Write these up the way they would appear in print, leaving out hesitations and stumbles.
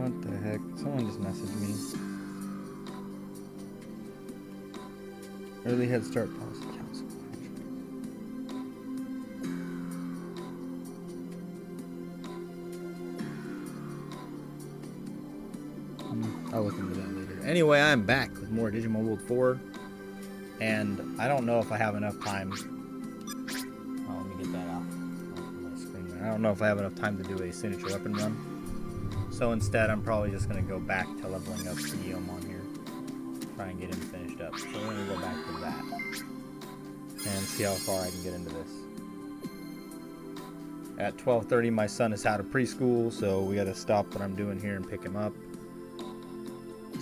What the heck? Someone just messaged me. Early Head Start Policy Council. I'll look into that later. Anyway, I'm back with more Digimon World 4. And I don't know if I have enough time. Oh, let me get that off my screen there. I don't know if I have enough time to do a signature weapon run. So instead, I'm probably just going to go back to leveling up Digimon here. Try and get him finished up. So we're going to go back to that. And see how far I can get into this. At 12:30, my son is out of preschool, so we got to stop what I'm doing here and pick him up.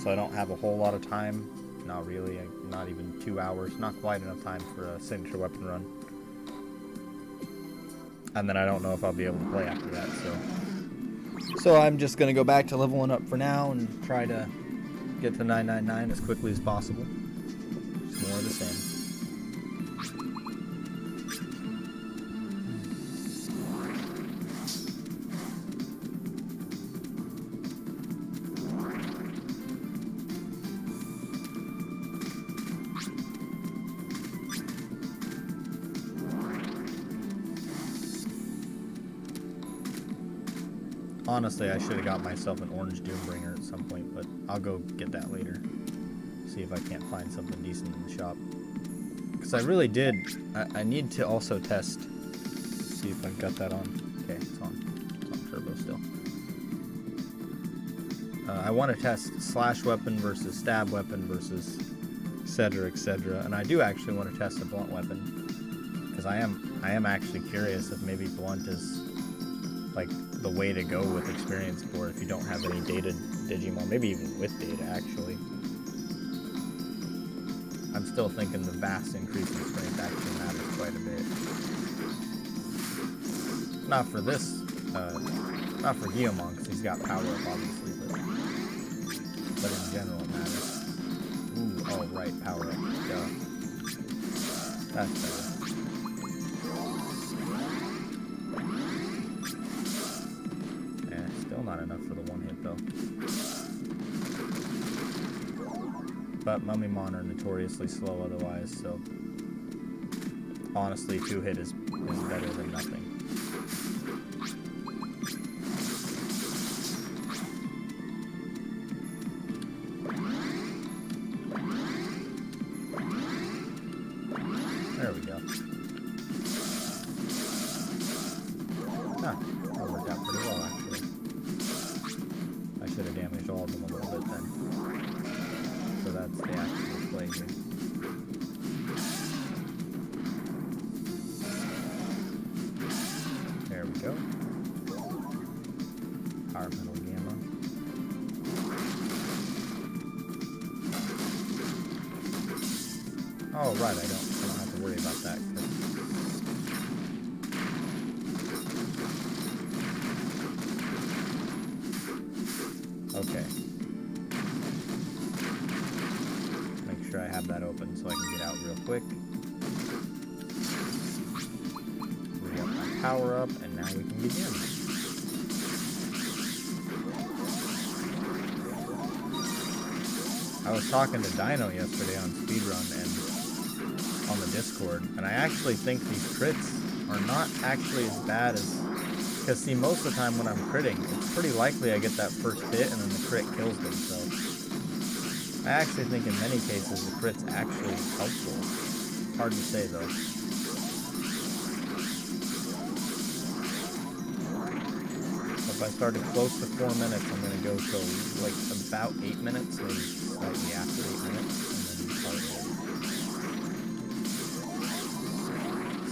So I don't have a whole lot of time. Not really, not even 2 hours. Not quite enough time for a signature weapon run. And then I don't know if I'll be able to play after that, so I'm just going to go back to leveling up for now and try to get to 999 as quickly as possible. It's more of the same. Honestly, I should have got myself an orange Doombringer at some point, but I'll go get that later. See if I can't find something decent in the shop. Because I really did. I need to also test. See if I've got that on. Okay, it's on. It's on turbo still. I want to test slash weapon versus stab weapon versus etc. etc. And I do actually want to test a blunt weapon. Because I am actually curious if maybe blunt is like the way to go with experience for if you don't have any dated Digimon, maybe even with data actually. I'm still thinking the vast increase in strength actually matters quite a bit. Not for this, not for Guillemon because he's got power up obviously, but in general it matters. Ooh, oh right, power up, duh. That's better. Not enough for the one hit though. But Mummymon are notoriously slow otherwise, so honestly 2-hit is better than nothing. There we go. Ah, that worked out pretty well actually. I should have damaged all of them a little bit then. So that's the actual play here. There we go. Power Metal Gamma. Oh right, I don't have to worry about that. Okay. Make sure I have that open so I can get out real quick. Re-up my power up, and now we can begin. I was talking to Dino yesterday on Speedrun and on the Discord, and I actually think these crits are not actually as bad as... Because see, most of the time when I'm critting, it's pretty likely I get that first hit and then the crit kills them, so... I actually think in many cases the crit's actually helpful. It's hard to say though. So if I started close to 4 minutes, I'm going to go till like about 8 minutes, maybe slightly after 8 minutes, and then start it.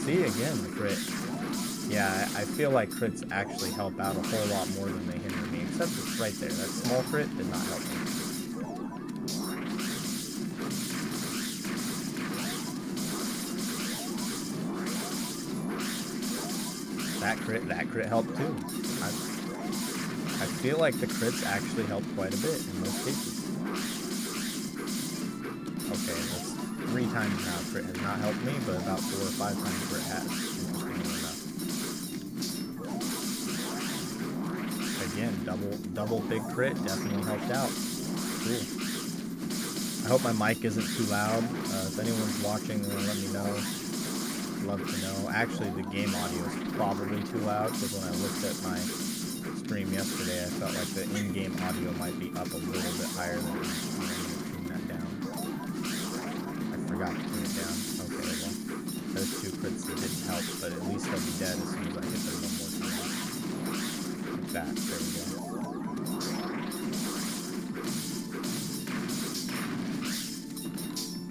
See, again, the crit. Yeah, I feel like crits actually help out a whole lot more than they hinder me, except it's right there. That small crit did not help me. That crit helped too. I feel like the crits actually help quite a bit in most cases. Okay, that's 3 times now crit has not helped me, but about 4 or 5 times crit has. Interestingly enough. I again, double big crit definitely helped out. Cool. I hope my mic isn't too loud. If anyone's watching, let me know. Love to know. Actually, the game audio is probably too loud because when I looked at my stream yesterday, I felt like the in-game audio might be up a little bit higher than it is. I'm going to tune that down. I forgot to tune it down. Okay, well, those 2 crits that didn't help, but at least they'll be dead as soon as I hit them one more time. Like that. There we go.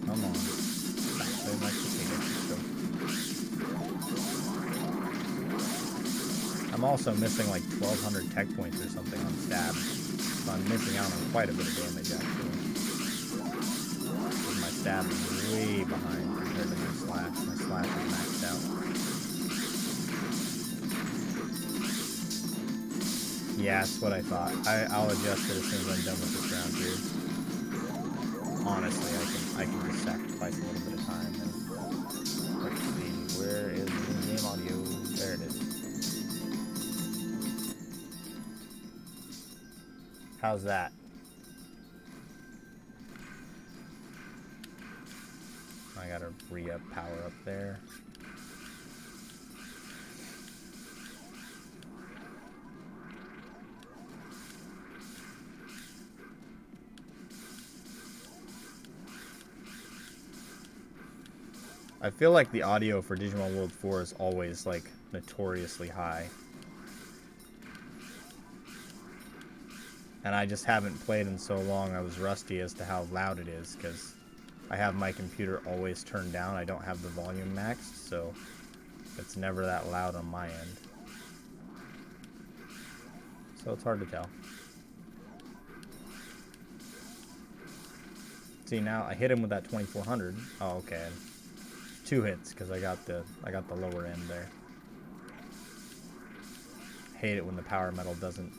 Come on. Stop playing like potato chips. I'm also missing like 1,200 tech points or something on stab, so I'm missing out on quite a bit of damage actually. My stab is way behind compared to my slash. My slash is maxed out. Yeah, that's what I thought. I'll adjust it as soon as I'm done with this round here. Honestly, I can just sacrifice a little bit of time. And let's see, where is the in-game audio? There it is. How's that? I gotta re-up power up there. I feel like the audio for Digimon World 4 is always like notoriously high. And I just haven't played in so long, I was rusty as to how loud it is, because I have my computer always turned down. I don't have the volume maxed, so it's never that loud on my end. So it's hard to tell. See, now I hit him with that 2400. Oh, okay. 2 hits because I got the lower end there. Hate it when the power metal doesn't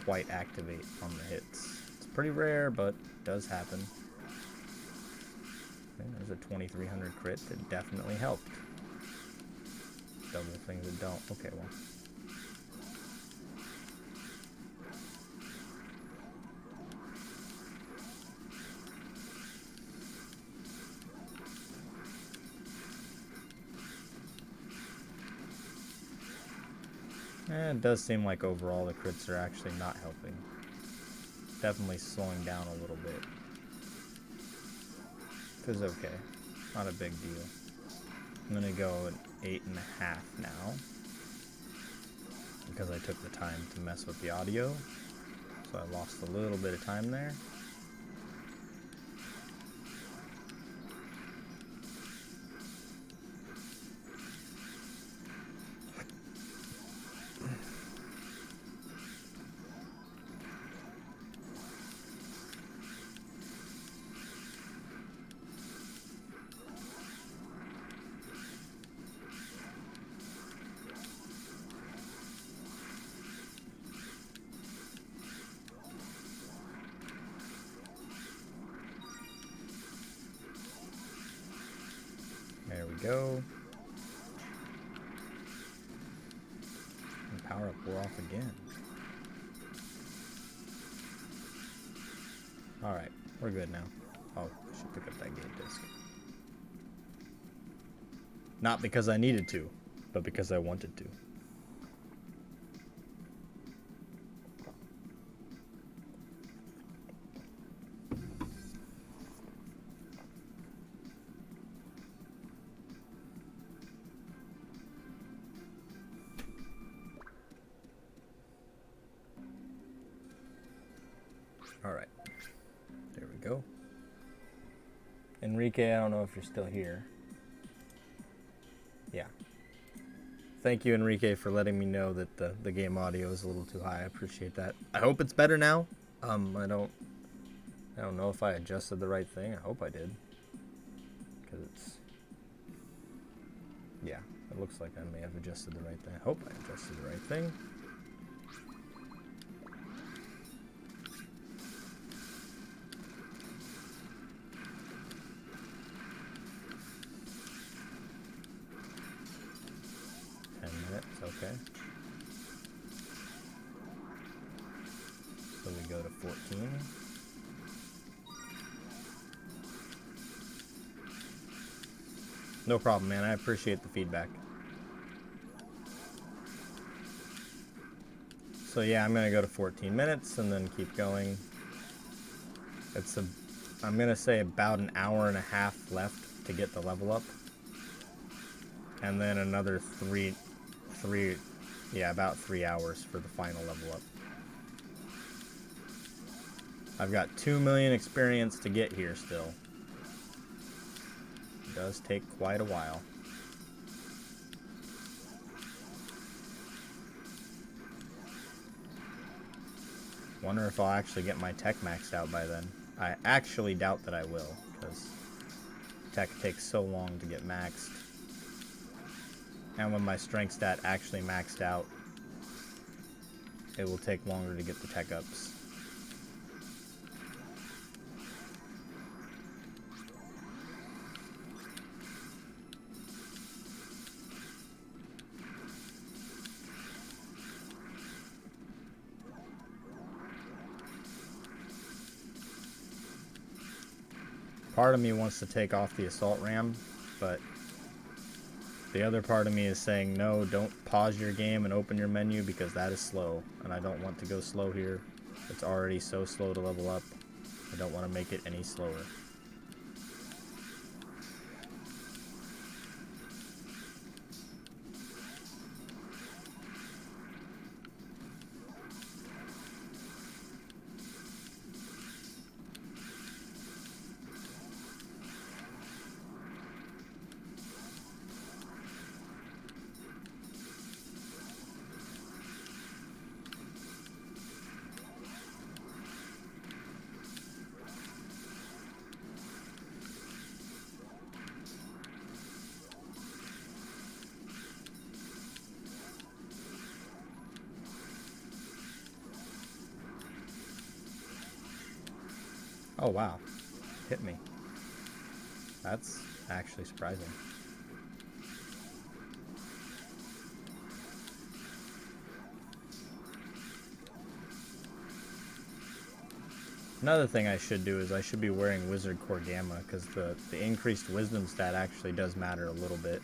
quite activate on the hits. It's pretty rare, but it does happen. Okay, there's a 2300 crit that definitely helped. Double things that don't. Okay, well. It does seem like overall the crits are actually not helping. Definitely slowing down a little bit. Which is okay. Not a big deal. I'm gonna go at 8.5 now. Because I took the time to mess with the audio. So I lost a little bit of time there. There we go. And power up wore off again. Alright, we're good now. Oh, I should pick up that gate disc. Not because I needed to, but because I wanted to. Alright, there we go. Enrique, I don't know if you're still here. Yeah. Thank you, Enrique, for letting me know that the game audio is a little too high. I appreciate that. I hope it's better now. I don't know if I adjusted the right thing. I hope I did. Because it's... Yeah, it looks like I may have adjusted the right thing. I hope I adjusted the right thing. Okay. 14. No problem, man. I appreciate the feedback. So yeah, I'm gonna go to 14 minutes and then keep going. I'm gonna say about an hour and a half left to get the level up. And then another about 3 hours for the final level up. I've got 2 million experience to get here still. It does take quite a while. Wonder if I'll actually get my tech maxed out by then. I actually doubt that I will, because tech takes so long to get maxed. And when my strength stat actually maxed out, it will take longer to get the tech ups. Part of me wants to take off the assault ram, but the other part of me is saying, no, don't pause your game and open your menu because that is slow, and I don't want to go slow here. It's already so slow to level up. I don't want to make it any slower. Oh wow, hit me. That's actually surprising. Another thing I should do is I should be wearing Wizard Core Gamma, because the increased wisdom stat actually does matter a little bit.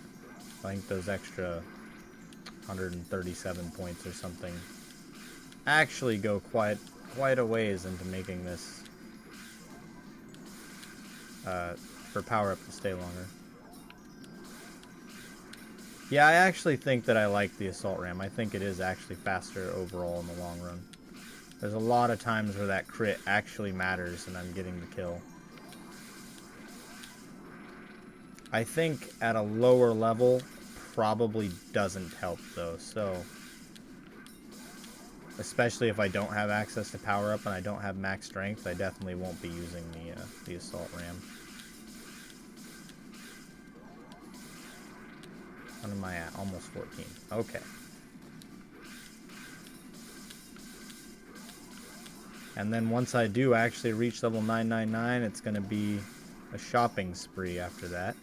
I think those extra 137 points or something actually go quite a ways into making this for power up to stay longer. Yeah, I actually think that I like the assault ram. I think it is actually faster overall in the long run. There's a lot of times where that crit actually matters and I'm getting the kill. I think at a lower level probably doesn't help though, so especially if I don't have access to power up and I don't have max strength, I definitely won't be using the assault ram. What am I at? Almost 14. Okay. And then once I do actually reach level 999, it's going to be a shopping spree after that.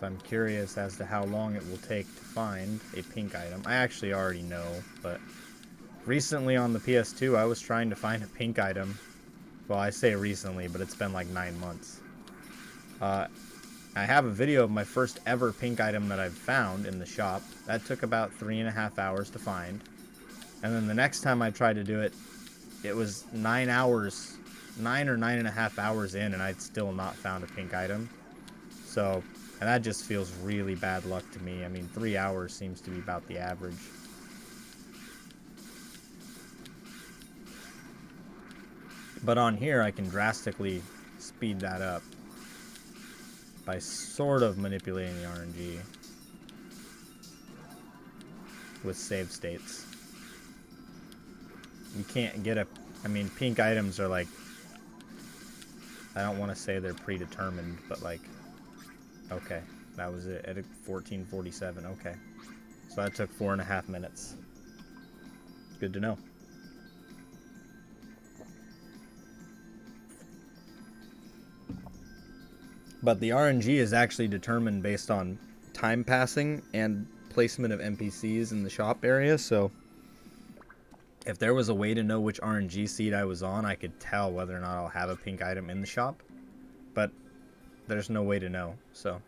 So I'm curious as to how long it will take to find a pink item. I actually already know, but recently on the PS2, I was trying to find a pink item. Well, I say recently, but it's been like 9 months. I have a video of my first ever pink item that I've found in the shop. That took about 3.5 hours to find. And then the next time I tried to do it, it was 9 or 9.5 hours in, and I'd still not found a pink item. So, and that just feels really bad luck to me. I mean, 3 hours seems to be about the average. But on here, I can drastically speed that up by sort of manipulating the RNG with save states. You can't get I mean, pink items are like, I don't want to say they're predetermined, but like, okay, that was it at 14:47. Okay, so that took 4.5 minutes. Good to know. But the RNG is actually determined based on time passing and placement of NPCs in the shop area, so if there was a way to know which RNG seed I was on, I could tell whether or not I'll have a pink item in the shop. But there's no way to know, so.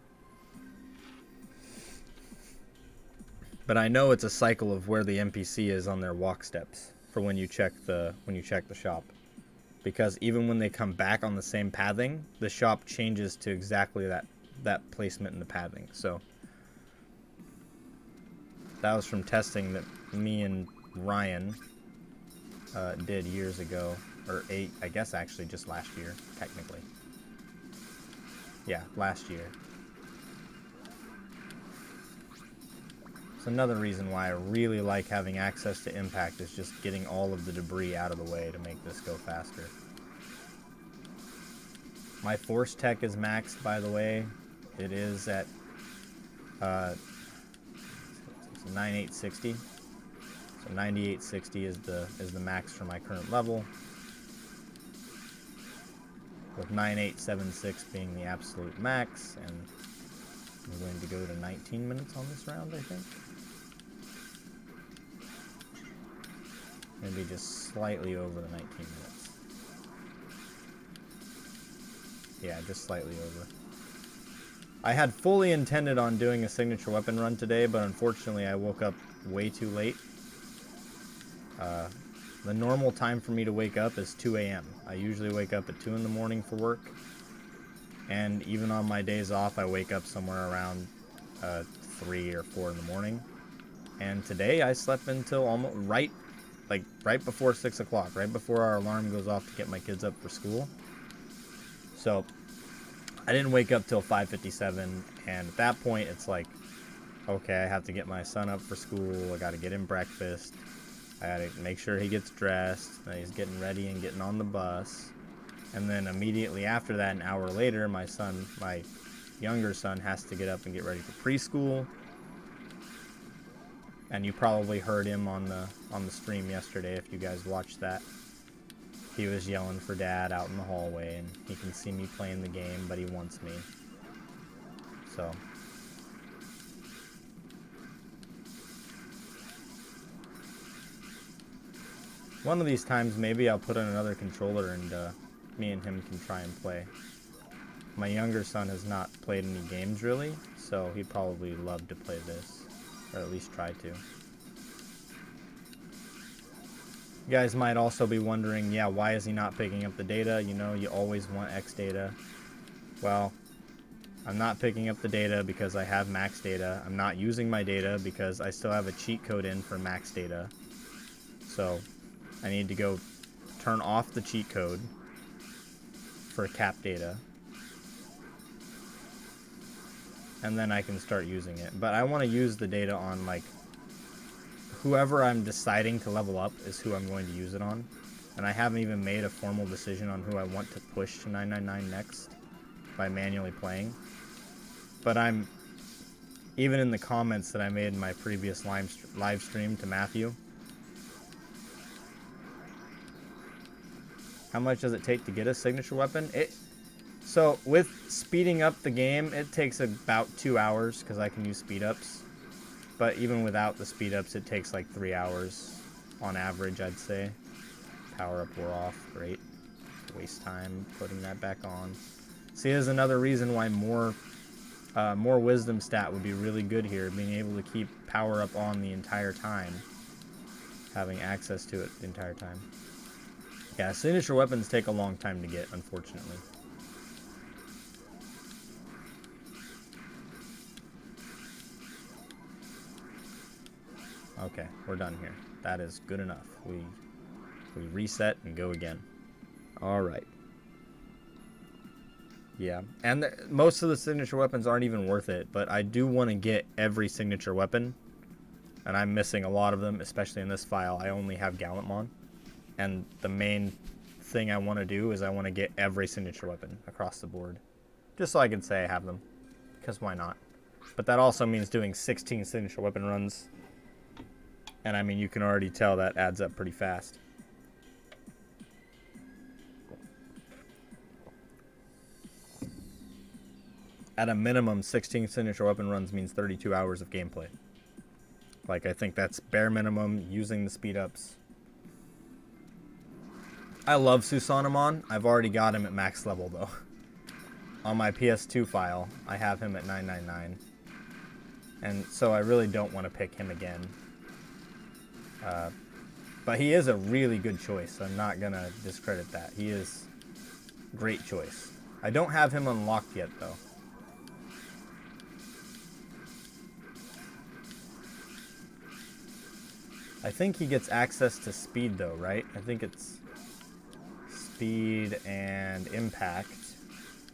But I know it's a cycle of where the NPC is on their walk steps for when you check the shop. Because even when they come back on the same pathing, the shop changes to exactly that placement in the pathing. So that was from testing that me and Ryan did years ago, or I guess actually just last year, technically. Yeah, last year. It's another reason why I really like having access to impact, is just getting all of the debris out of the way to make this go faster. My force tech is maxed, by the way. It is at 9860. So 9860 is the max for my current level, with 9876 being the absolute max, and I'm going to go to 19 minutes on this round, I think. Maybe just slightly over the 19 minutes. Yeah, just slightly over. I had fully intended on doing a signature weapon run today, but unfortunately I woke up way too late. The normal time for me to wake up is 2 a.m. I usually wake up at 2 in the morning for work. And even on my days off, I wake up somewhere around 3 or 4 in the morning. And today I slept until almost right before 6 o'clock, right before our alarm goes off to get my kids up for school. So I didn't wake up till 5:57, and at that point it's like, okay, I have to get my son up for school, I gotta get him breakfast, I gotta make sure he gets dressed, that he's getting ready and getting on the bus. And then immediately after that, an hour later, my younger son has to get up and get ready for preschool. And you probably heard him on the stream yesterday if you guys watched that. He was yelling for Dad out in the hallway, and he can see me playing the game, but he wants me. So one of these times, maybe I'll put in another controller and me and him can try and play. My younger son has not played any games really, so he'd probably love to play this, or at least try to. You guys might also be wondering, yeah, why is he not picking up the data? You know, you always want X data. Well, I'm not picking up the data because I have max data. I'm not using my data because I still have a cheat code in for max data. So I need to go turn off the cheat code for cap data, and then I can start using it. But I want to use the data on, like, whoever I'm deciding to level up is who I'm going to use it on. And I haven't even made a formal decision on who I want to push to 999 next by manually playing. But I'm, even in the comments that I made in my previous live stream to Matthew, how much does it take to get a signature weapon? So with speeding up the game, it takes about 2 hours because I can use speed ups. But even without the speed ups, it takes like 3 hours on average, I'd say. Power up wore off, great. Waste time putting that back on. See, there's another reason why more wisdom stat would be really good here, being able to keep power up on the entire time, having access to it the entire time. Yeah, signature weapons take a long time to get, unfortunately. Okay, we're done here. That is good enough. We reset and go again. Alright. Yeah, and most of the signature weapons aren't even worth it, but I do want to get every signature weapon, and I'm missing a lot of them, especially in this file. I only have Gallantmon, and the main thing I want to do is I want to get every signature weapon across the board, just so I can say I have them, because why not? But that also means doing 16 signature weapon runs. And I mean, you can already tell that adds up pretty fast. at a minimum, 16 signature weapon runs means 32 hours of gameplay. Like, I think that's bare minimum, using the speed ups. I love Susanamon. I've already got him at max level, though. On my PS2 file, I have him at 999. And so I really don't want to pick him again. But he is a really good choice. I'm not going to discredit that. He is a great choice. I don't have him unlocked yet, though. I think he gets access to speed, though, right? I think it's speed and impact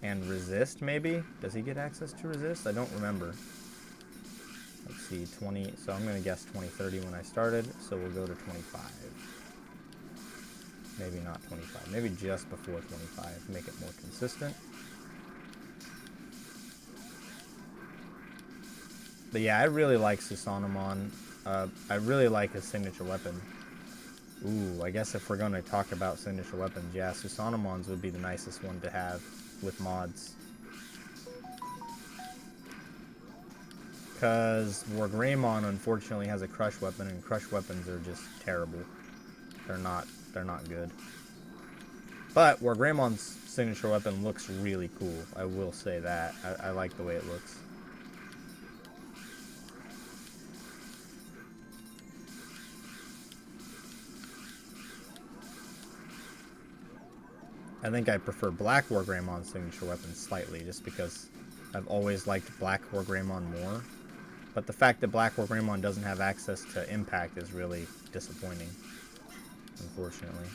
and resist, maybe? Does he get access to resist? I don't remember. Let's see, 20. So I'm going to guess 2030 when I started, so we'll go to 25. Maybe not 25. Maybe just before 25. Make it more consistent. But yeah, I really like Susanamon. I really like his signature weapon. Ooh, I guess if we're going to talk about signature weapons, yeah, Susanamon's would be the nicest one to have with mods. Because Wargreymon unfortunately has a crush weapon, and crush weapons are just terrible. They're not good. But Wargreymon's signature weapon looks really cool. I will say that. I like the way it looks. I think I prefer Black Wargreymon's signature weapon slightly, just because I've always liked Black Wargreymon more. But the fact that Black Wargreymon doesn't have access to impact is really disappointing, unfortunately.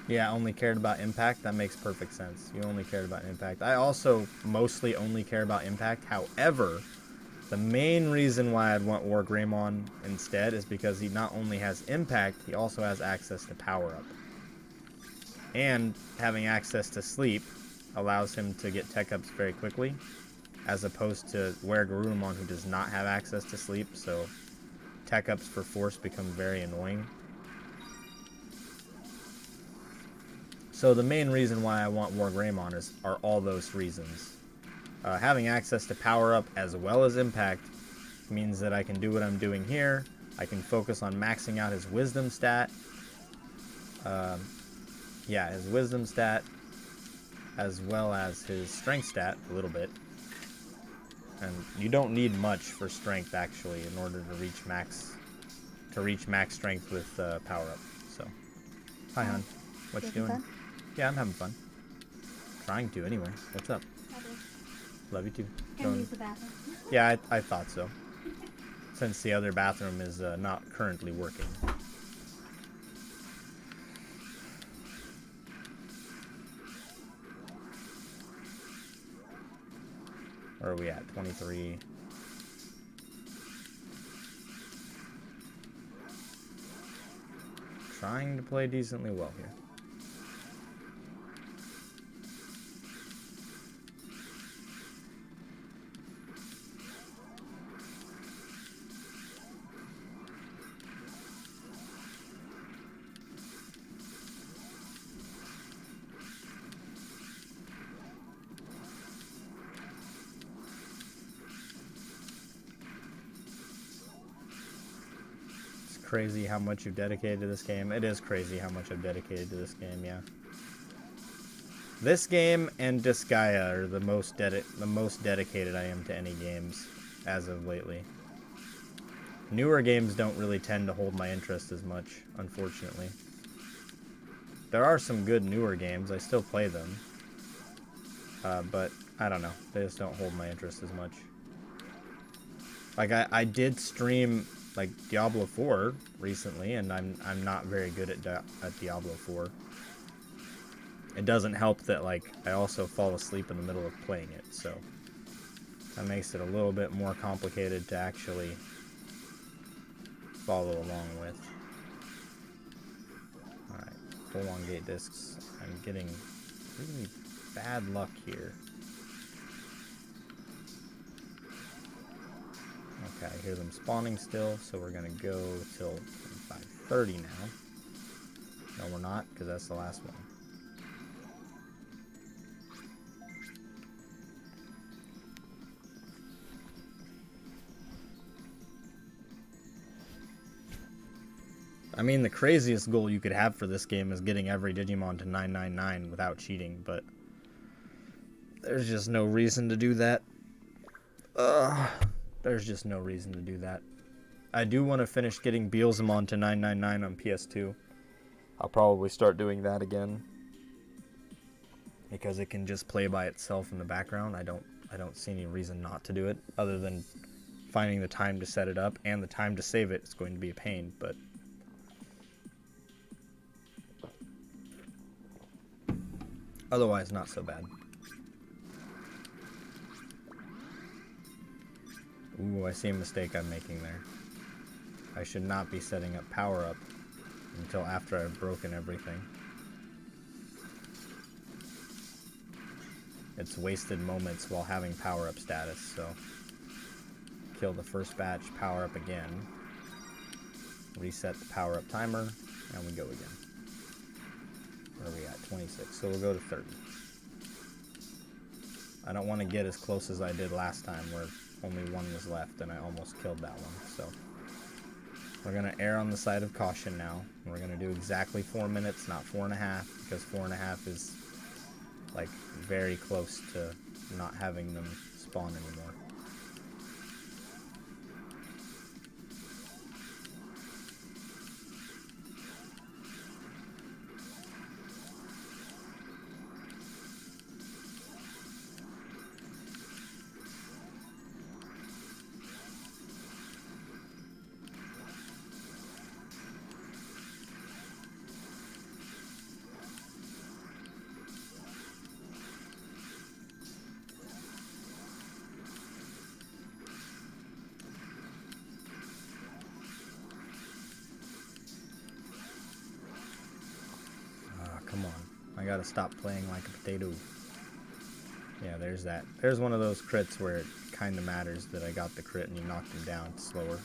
Yeah, only cared about impact. That makes perfect sense. You only cared about impact. I also mostly only care about impact. However, the main reason why I'd want Wargreymon instead is because he not only has impact, he also has access to power up. And having access to sleep allows him to get tech ups very quickly, as opposed to Garurumon, who does not have access to sleep, so tech ups for force become very annoying. So the main reason why I want Wargreymon are all those reasons. Having access to power up as well as impact means that I can do what I'm doing here. I can focus on maxing out his wisdom stat. Yeah, his wisdom stat as well as his strength stat a little bit. And you don't need much for strength actually in order to reach max strength with power up. So, hi hon, what you doing? Fun? Yeah, I'm having fun. Trying to, anyway. What's up? Love you too. Can we use the bathroom? Yeah, I thought so. Since the other bathroom is not currently working. Where are we at? 23. Trying to play decently well here. Crazy how much you've dedicated to this game. It is crazy how much I've dedicated to this game, yeah. This game and Disgaea are the most dedicated I am to any games as of lately. Newer games don't really tend to hold my interest as much, unfortunately. There are some good newer games. I still play them. But I don't know. They just don't hold my interest as much. Like I did stream like Diablo 4 recently, and I'm not very good at Diablo 4. It doesn't help that like I also fall asleep in the middle of playing it, so that makes it a little bit more complicated to actually follow along with. Alright, full on gate discs. I'm getting really bad luck here. Okay, I hear them spawning still, so we're gonna go till 5:30 now. No, we're not, because that's the last one. I mean, the craziest goal you could have for this game is getting every Digimon to 999 without cheating, but there's just no reason to do that. There's just no reason to do that. I do want to finish getting Beelzemon to 999 on PS2. I'll probably start doing that again, because it can just play by itself in the background. I don't see any reason not to do it, other than finding the time to set it up and the time to save it. It's going to be a pain, but otherwise not so bad. Ooh, I see a mistake I'm making there. I should not be setting up power up until after I've broken everything. It's wasted moments while having power up status, so kill the first batch, power up again, reset the power up timer, and we go again. Where are we at? 26, so we'll go to 30. I don't want to get as close as I did last time where only one was left and I almost killed that one, so we're going to err on the side of caution now. We're going to do exactly 4 minutes, not 4.5, because 4.5 is like very close to not having them spawn anymore. Come on. I gotta stop playing like a potato. Yeah, there's that. There's one of those crits where it kind of matters that I got the crit and you knocked him down slower.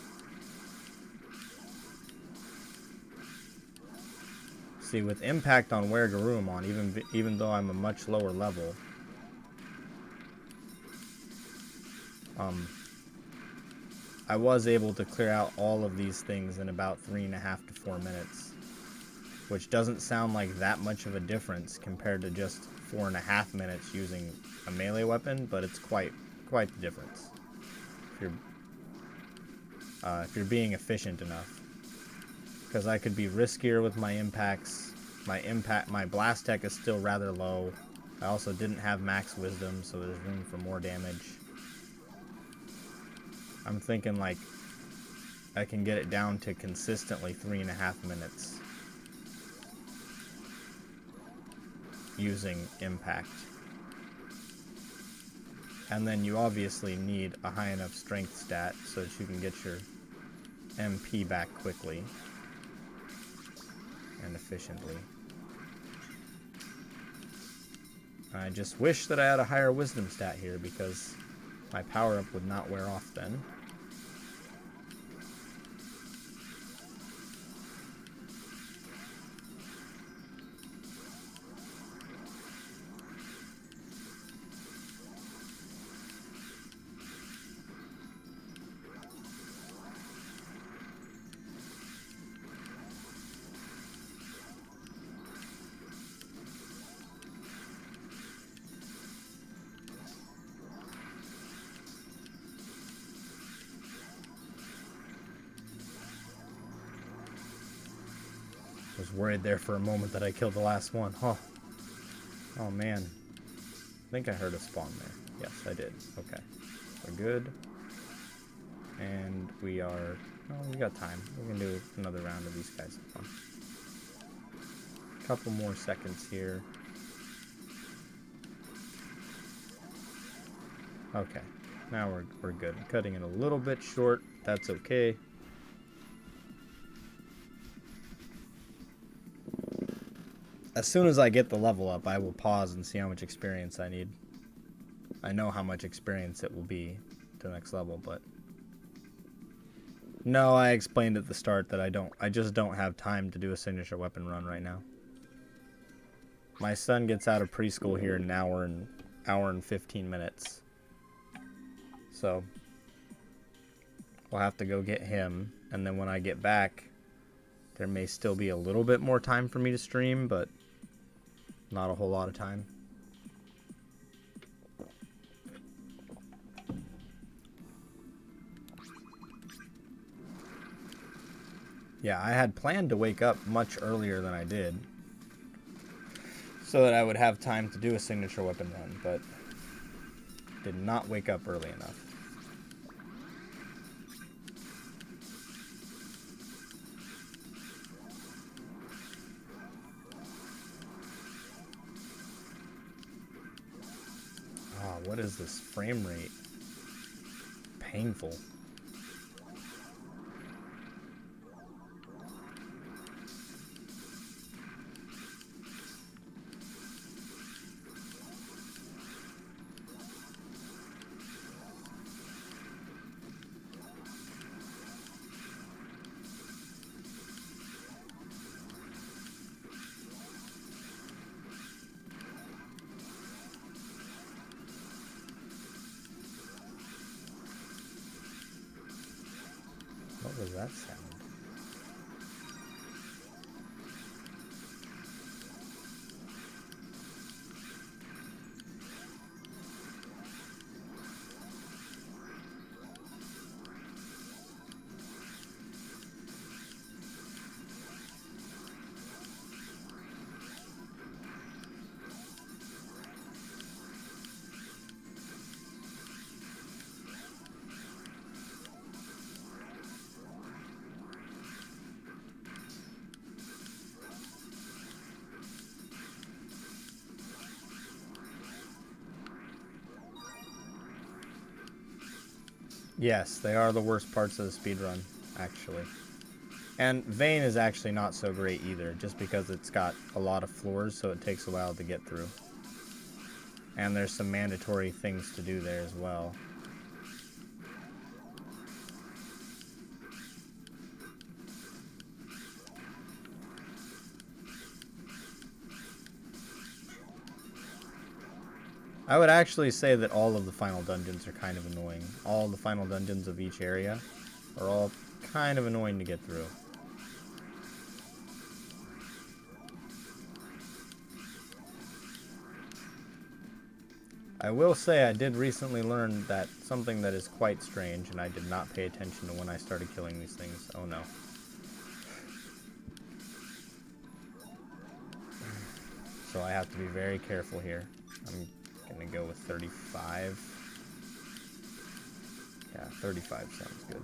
See, with impact on Weregarurumon, even though I'm a much lower level, I was able to clear out all of these things in about 3.5 to 4 minutes, which doesn't sound like that much of a difference compared to just 4.5 minutes using a melee weapon, but it's quite the difference if you're being efficient enough. Because I could be riskier with my impacts. My blast tech is still rather low. I also didn't have max wisdom, so there's room for more damage. I'm thinking like I can get it down to consistently 3.5 minutes using impact. And then you obviously need a high enough strength stat so that you can get your MP back quickly and efficiently. I just wish that I had a higher wisdom stat here, because my power up would not wear off then. Was worried there for a moment that I killed the last one. Huh. Oh man. I think I heard a spawn there. Yes, I did. Okay. We're good. And we are... Oh, we got time. We can do another round of these guys. A couple more seconds here. Okay. Now we're good. I'm cutting it a little bit short. That's okay. As soon as I get the level up, I will pause and see how much experience I need. I know how much experience it will be to the next level, but... No, I explained at the start that I just don't have time to do a signature weapon run right now. My son gets out of preschool here in an hour and 15 minutes. So, we'll have to go get him, and then when I get back, there may still be a little bit more time for me to stream, but not a whole lot of time. Yeah, I had planned to wake up much earlier than I did, so that I would have time to do a signature weapon run, but did not wake up early enough. Oh, what is this frame rate? Painful. What was that sound? Yes, they are the worst parts of the speedrun, actually. And Vane is actually not so great either, just because it's got a lot of floors, so it takes a while to get through. And there's some mandatory things to do there as well. I would actually say that all of the final dungeons are kind of annoying. All the final dungeons of each area are all kind of annoying to get through. I will say I did recently learn that something that is quite strange, and I did not pay attention to when I started killing these things. Oh no. So I have to be very careful here. I'm gonna go with 35. Yeah, 35 sounds good.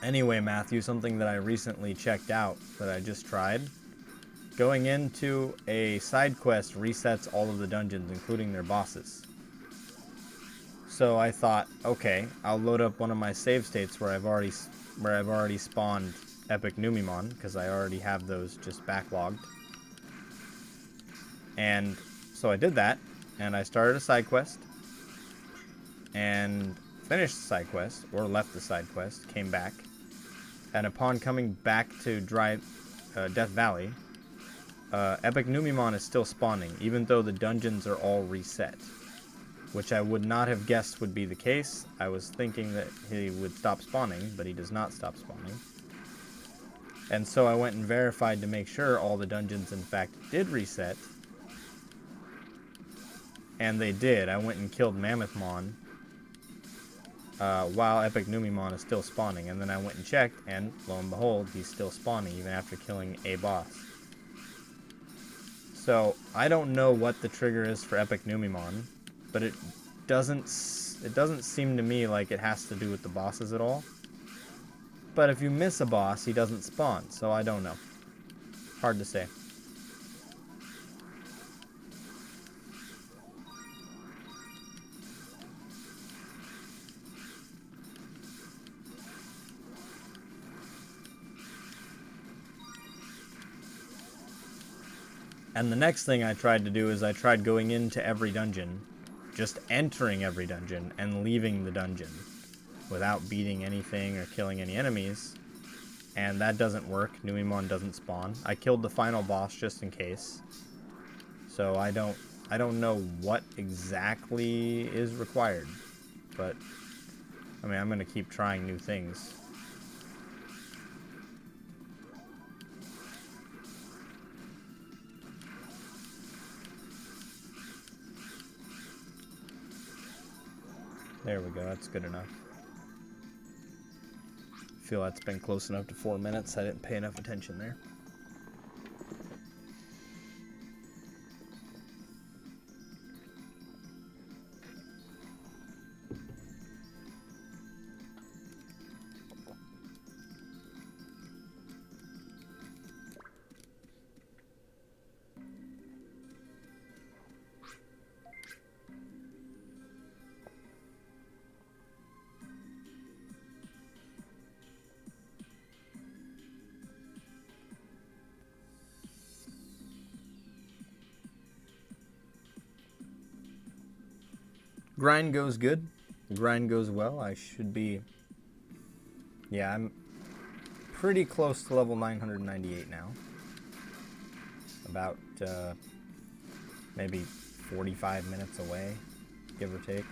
Anyway, Matthew, something that I recently checked out that I just tried. Going into a side quest resets all of the dungeons, including their bosses. So I thought, okay, I'll load up one of my save states where I've already spawned Epic Numimon, because I already have those just backlogged. And so I did that, and I started a side quest, and finished the side quest, or left the side quest, came back, and upon coming back to Death Valley, Epic Numimon is still spawning, even though the dungeons are all reset, which I would not have guessed would be the case. I was thinking that he would stop spawning, but he does not stop spawning. And so I went and verified to make sure all the dungeons in fact did reset. And they did. I went and killed Mammothmon while Epic Numimon is still spawning. And then I went and checked, and lo and behold, he's still spawning even after killing a boss. So I don't know what the trigger is for Epic Numimon, but it doesn't seem to me like it has to do with the bosses at all. But if you miss a boss, he doesn't spawn, so I don't know. Hard to say. And the next thing I tried to do is I tried going into every dungeon, just entering every dungeon and leaving the dungeon without beating anything or killing any enemies. And that doesn't work. Digimon doesn't spawn. I killed the final boss just in case. So I don't know what exactly is required. But I mean, I'm going to keep trying new things. There we go, that's good enough. I feel that's been close enough to 4 minutes. I didn't pay enough attention there. Grind goes good. Grind goes well. I should be... Yeah, I'm pretty close to level 998 now. About maybe 45 minutes away, give or take.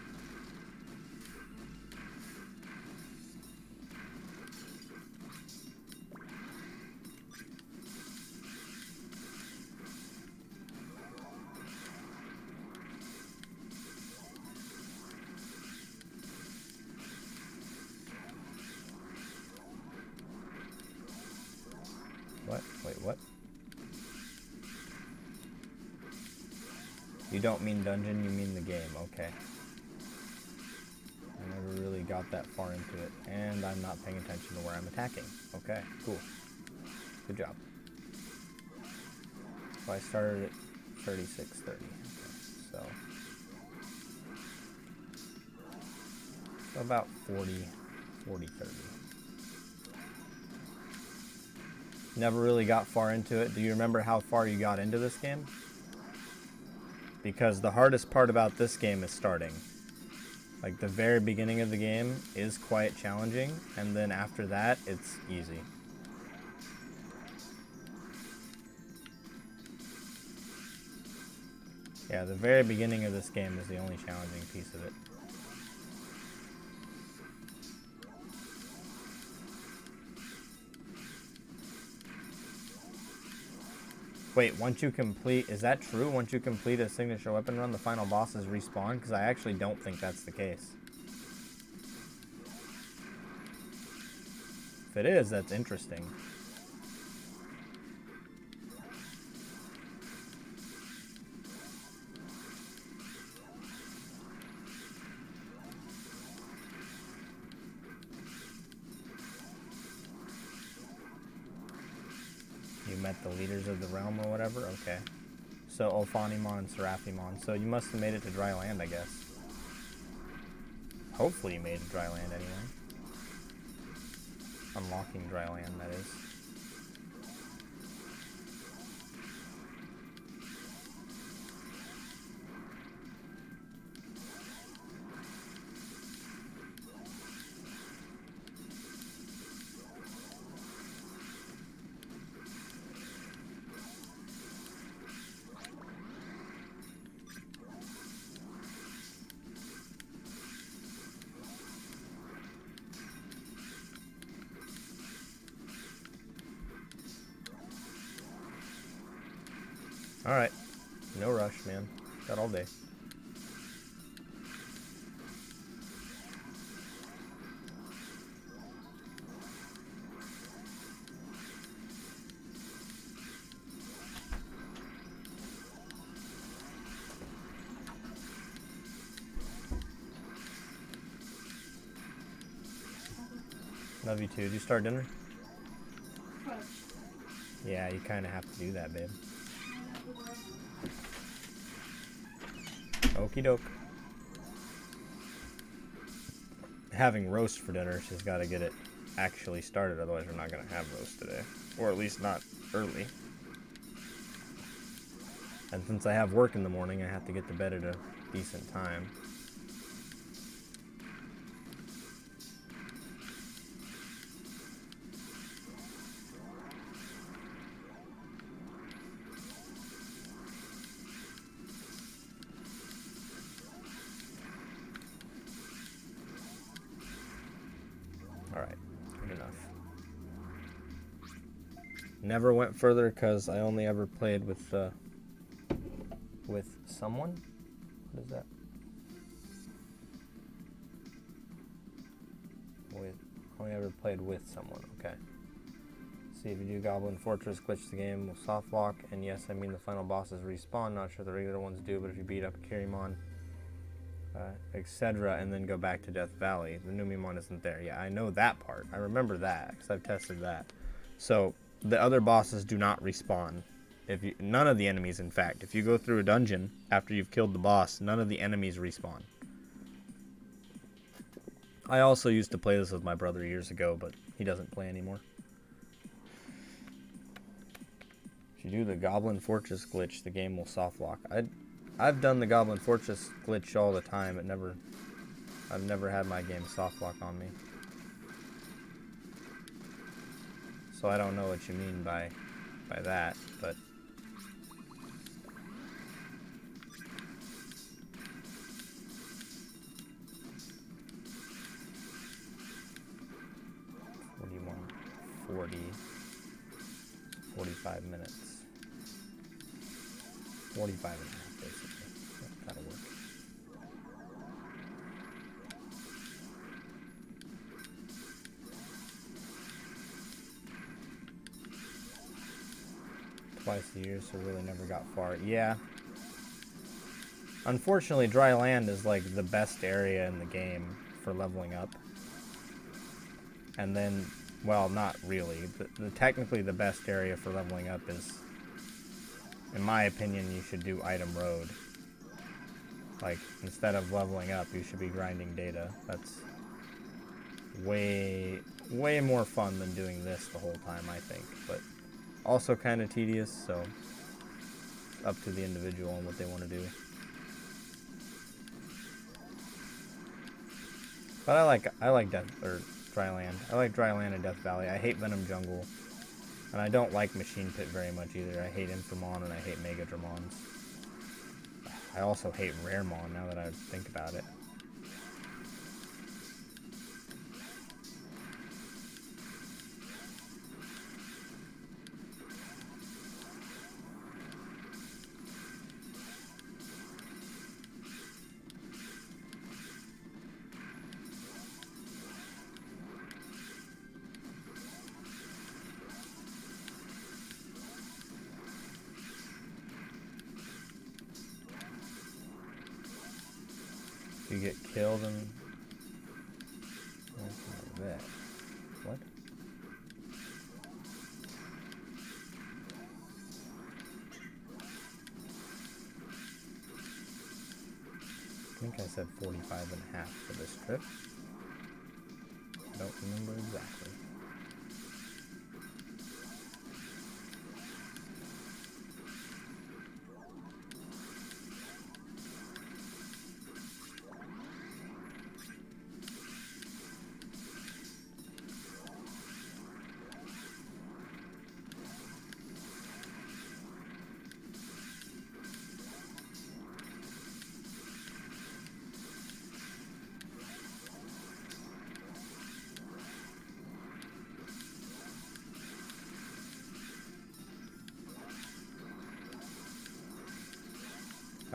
What? Wait, what? You don't mean dungeon, you mean the game. Okay. I never really got that far into it. And I'm not paying attention to where I'm attacking. Okay, cool. Good job. So I started at 36:30. Okay, so about 40, 30. Never really got far into it. Do you remember how far you got into this game? Because the hardest part about this game is starting. Like, the very beginning of the game is quite challenging, and then after that, it's easy. Yeah, the very beginning of this game is the only challenging piece of it. Wait, once you complete... Is that true? Once you complete a signature weapon run, the final bosses respawn? Because I actually don't think that's the case. If it is, that's interesting. You met the leaders of the realm or whatever? Okay. So, Ophanimon and Seraphimon. So you must have made it to dry land, I guess. Hopefully you made it to dry land anyway. Unlocking dry land, that is. Alright. No rush, man. Got all day. Love you too. Did you start dinner? Yeah, you kind of have to do that, babe. Okie doke. Having roast for dinner, she's got to get it actually started, otherwise we're not going to have roast today. Or at least not early. And since I have work in the morning, I have to get to bed at a decent time. Alright, good enough. Never went further because I only ever played with someone? What is that? Only ever played with someone, okay. See, if you do Goblin Fortress, glitch the game will soft lock, and yes, I mean the final bosses respawn, not sure the regular ones do, but if you beat up Kirimon, etc., and then go back to Death Valley, the new Mimon isn't there. Yeah, I know that part. I remember that, because I've tested that. So, the other bosses do not respawn. None of the enemies, in fact. If you go through a dungeon after you've killed the boss, none of the enemies respawn. I also used to play this with my brother years ago, but he doesn't play anymore. If you do the Goblin Fortress glitch, the game will soft lock. I've done the Goblin Fortress glitch all the time. I've never had my game soft lock on me. So I don't know what you mean by that, but what do you want? 45 minutes. 45 and a half, basically. That'll work. Twice a year, so really never got far. Yeah. Unfortunately, dry land is like the best area in the game for leveling up. And then, well, not really. Technically the best area for leveling up is, in my opinion, you should do Item Road. Like, instead of leveling up, you should be grinding data. That's way more fun than doing this the whole time, I think. But also kind of tedious, so up to the individual and what they want to do. But I like dry land. I like dry land and Death Valley. I hate Venom Jungle, and I don't like Machine Pit very much either. I hate Infamon and I hate Mega Dramons. I also hate Raremon now that I think about it. You get killed and that. What? I think I said 45 and a half for this trip. I don't remember exactly.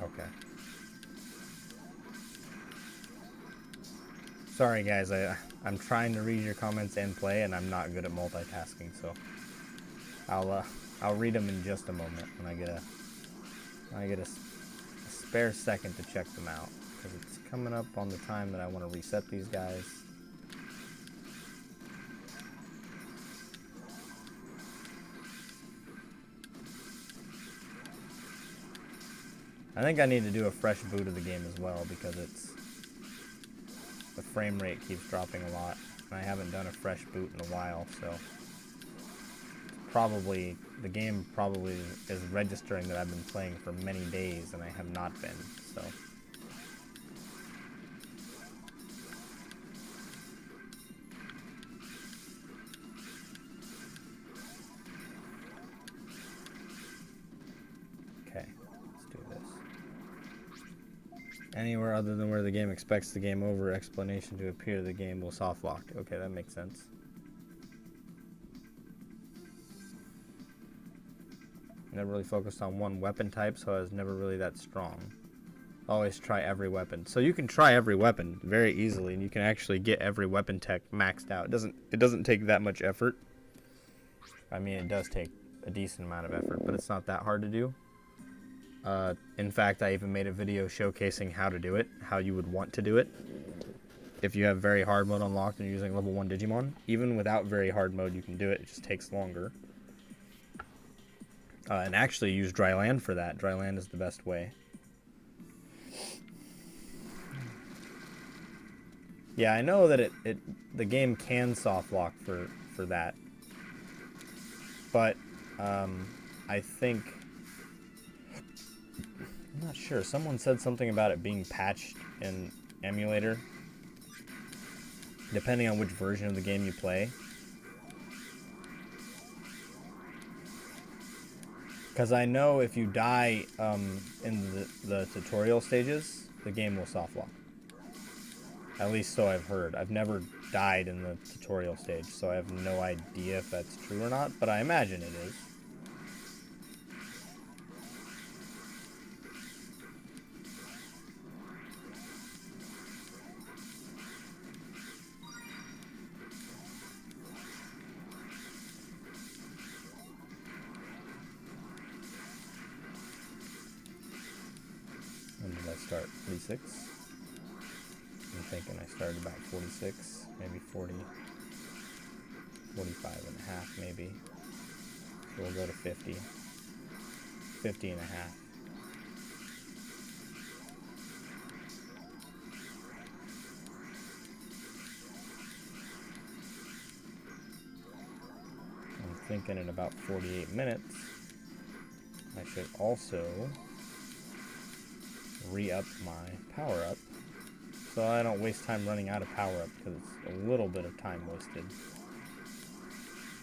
Okay. Sorry guys, I'm trying to read your comments and play, and I'm not good at multitasking, so I'll read them in just a moment when I get a spare second to check them out, because it's coming up on the time that I want to reset these guys. I think I need to do a fresh boot of the game as well, because the frame rate keeps dropping a lot, and I haven't done a fresh boot in a while, so it's probably, the game probably is registering that I've been playing for many days and I have not been, so. Okay, let's do this. Anywhere other than where the game expects the game over explanation to appear, the game will soft lock. Okay, that makes sense. Never really focused on one weapon type, so I was never really that strong. Always try every weapon. So you can try every weapon very easily, and you can actually get every weapon tech maxed out. It doesn't take that much effort. I mean, it does take a decent amount of effort, but it's not that hard to do. In fact, I even made a video showcasing how to do it, how you would want to do it. If you have very hard mode unlocked and you're using level 1 Digimon, even without very hard mode you can do it, it just takes longer. And actually use dry land for that. Dry land is the best way. Yeah, I know that the game can soft lock for that. But I think, I'm not sure. Someone said something about it being patched in emulator, depending on which version of the game you play. Because I know if you die in the tutorial stages, the game will soft lock. At least so I've heard. I've never died in the tutorial stage, so I have no idea if that's true or not, but I imagine it is. When did I start? 46? I'm thinking I started about 46, maybe 40, 45 and a half maybe. So we'll go to 50. 50 and a half. I'm thinking in about 48 minutes, I should also re-up my power-up, so I don't waste time running out of power-up, because it's a little bit of time wasted,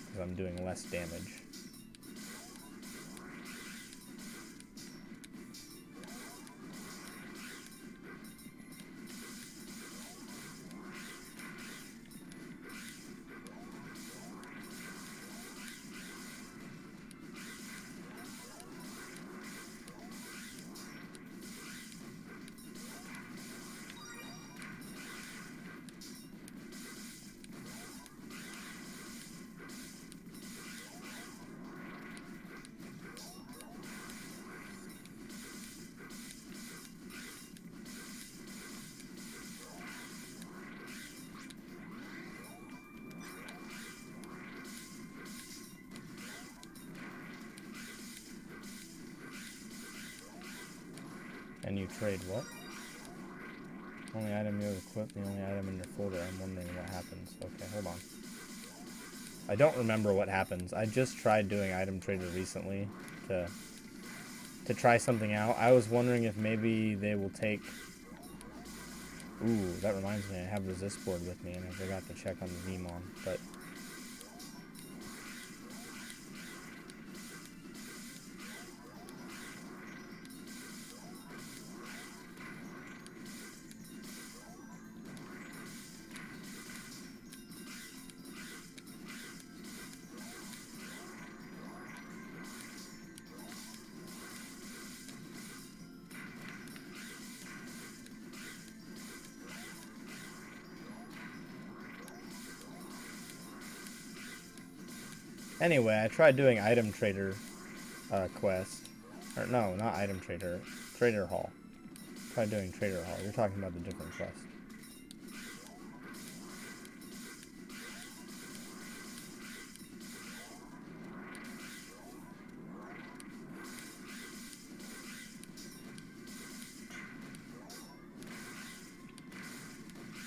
because I'm doing less damage. And you trade what? Only item you have equipped, the only item in your folder. I'm wondering what happens. Okay, hold on. I don't remember what happens. I just tried doing item trader recently to try something out. I was wondering if maybe they will take... Ooh, that reminds me, I have resist board with me and I forgot to check on the Digimon, but... Anyway, I tried doing item trader quest. Or no, not item trader. Trader hall. Tried doing trader hall. You're talking about the different quest.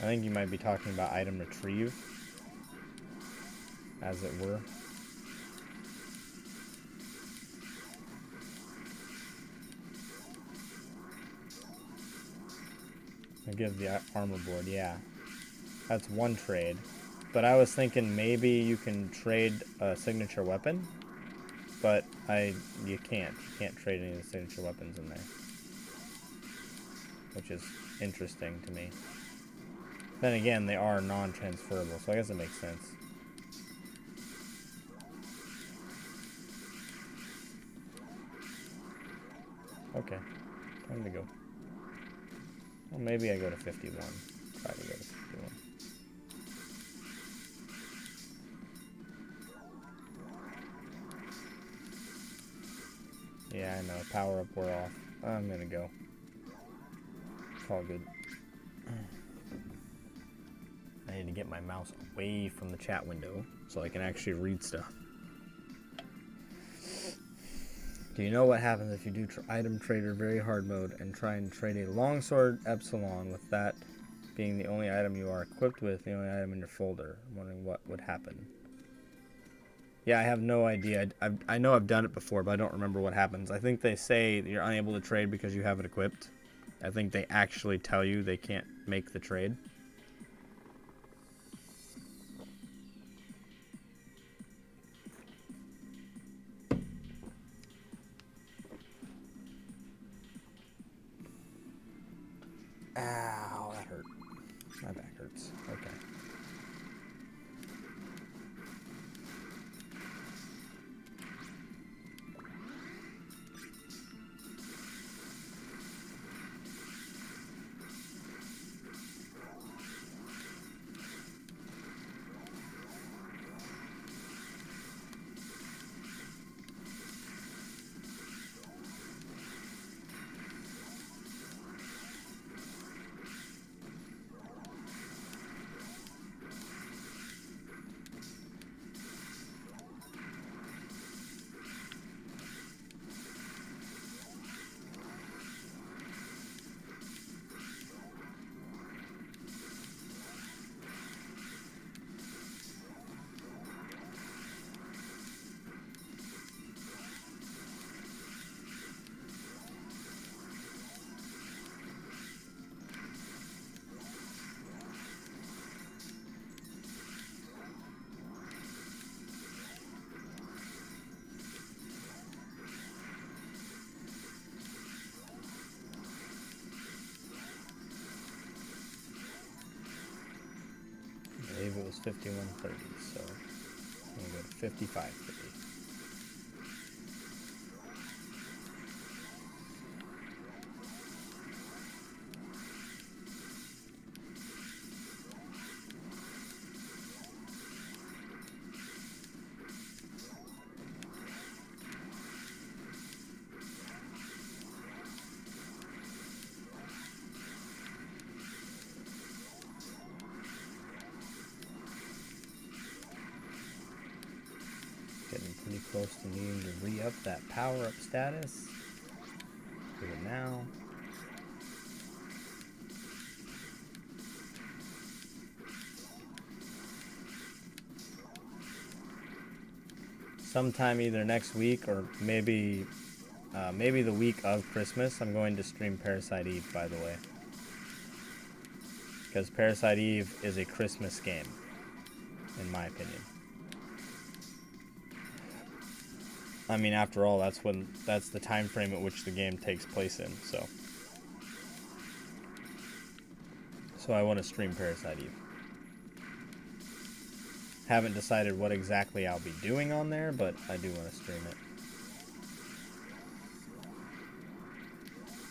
I think you might be talking about item retrieve, as it were. I give the armor board, yeah. That's one trade. But I was thinking maybe you can trade a signature weapon. But you can't. You can't trade any of the signature weapons in there. Which is interesting to me. Then again, they are non-transferable, so I guess it makes sense. Okay, time to go. Well, maybe I go to 51. Try to go to 51. Yeah, I know. Power up, we're off. I'm gonna go. It's all good. I need to get my mouse away from the chat window so I can actually read stuff. Do you know what happens if you do item trader very hard mode and try and trade a longsword epsilon with that being the only item you are equipped with, the only item in your folder? I'm wondering what would happen. Yeah, I have no idea. I know I've done it before, but I don't remember what happens. I think they say you're unable to trade because you have it equipped. I think they actually tell you they can't make the trade. Ow, that hurt. My back hurts. Okay. I believe it was 5130, so I'm gonna go to 5530. Getting pretty close to needing to re-up that power-up status. Do it now. Sometime either next week or maybe the week of Christmas, I'm going to stream Parasite Eve, by the way. Because Parasite Eve is a Christmas game, in my opinion. I mean, after all, that's the time frame at which the game takes place in, so I want to stream Parasite Eve. Haven't decided what exactly I'll be doing on there, but I do want to stream it.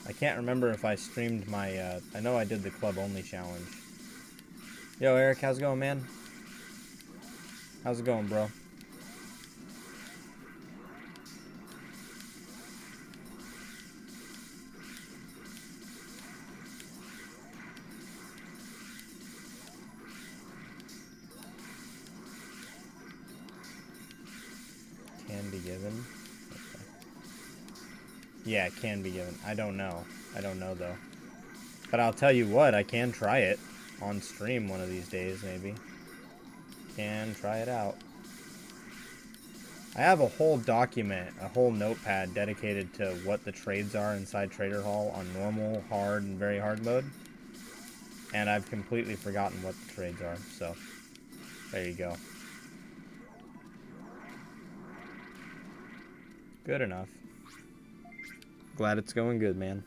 I can't remember if I streamed my, I know I did the club only challenge. Yo, Eric, how's it going, man? How's it going, bro? Can be given. Okay. Yeah, it can be given. I don't know. I don't know, though. But I'll tell you what, I can try it on stream one of these days, maybe. Can try it out. I have a whole document, a whole notepad dedicated to what the trades are inside Trader Hall on normal, hard, and very hard mode. And I've completely forgotten what the trades are, so there you go. Good enough. Glad it's going good, man.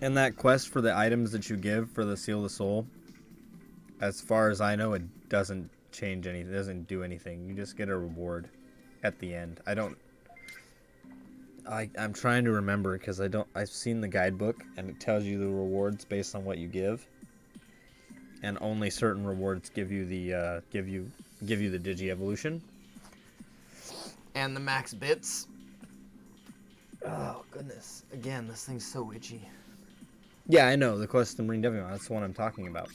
And that quest for the items that you give for the Seal of the Soul, as far as I know, it doesn't change anything. It doesn't do anything. You just get a reward at the end. I'm trying to remember because I've seen the guidebook and it tells you the rewards based on what you give. And only certain rewards give you the give you the Digi Evolution. And the max bits. Oh goodness. Again, this thing's so itchy. Yeah, I know, the quest in Marine Digimon, that's the one I'm talking about.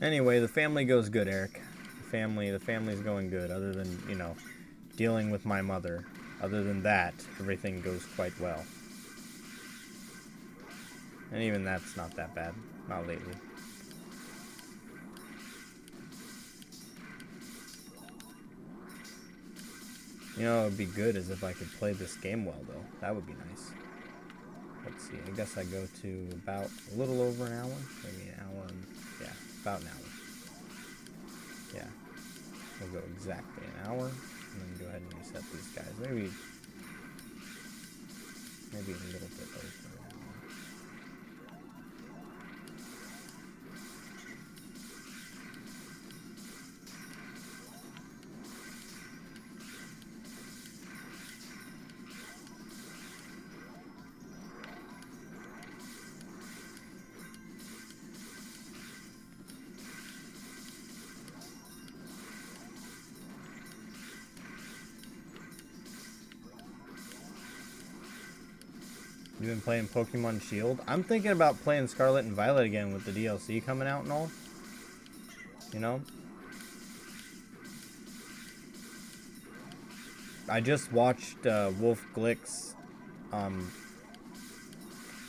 Anyway, the family goes good, Eric. The family's going good, other than, you know, dealing with my mother. Other than that, everything goes quite well. And even that's not that bad. Not lately. You know, it would be good as if I could play this game well, though. That would be nice. Let's see. I guess I go to about a little over an hour. Maybe an hour and... yeah, about an hour. Yeah. We'll go exactly an hour. And then go ahead and reset these guys. Maybe a little bit over an hour. You've been playing Pokemon Shield? I'm thinking about playing Scarlet and Violet again with the DLC coming out and all. You know? I just watched Wolf Glick's,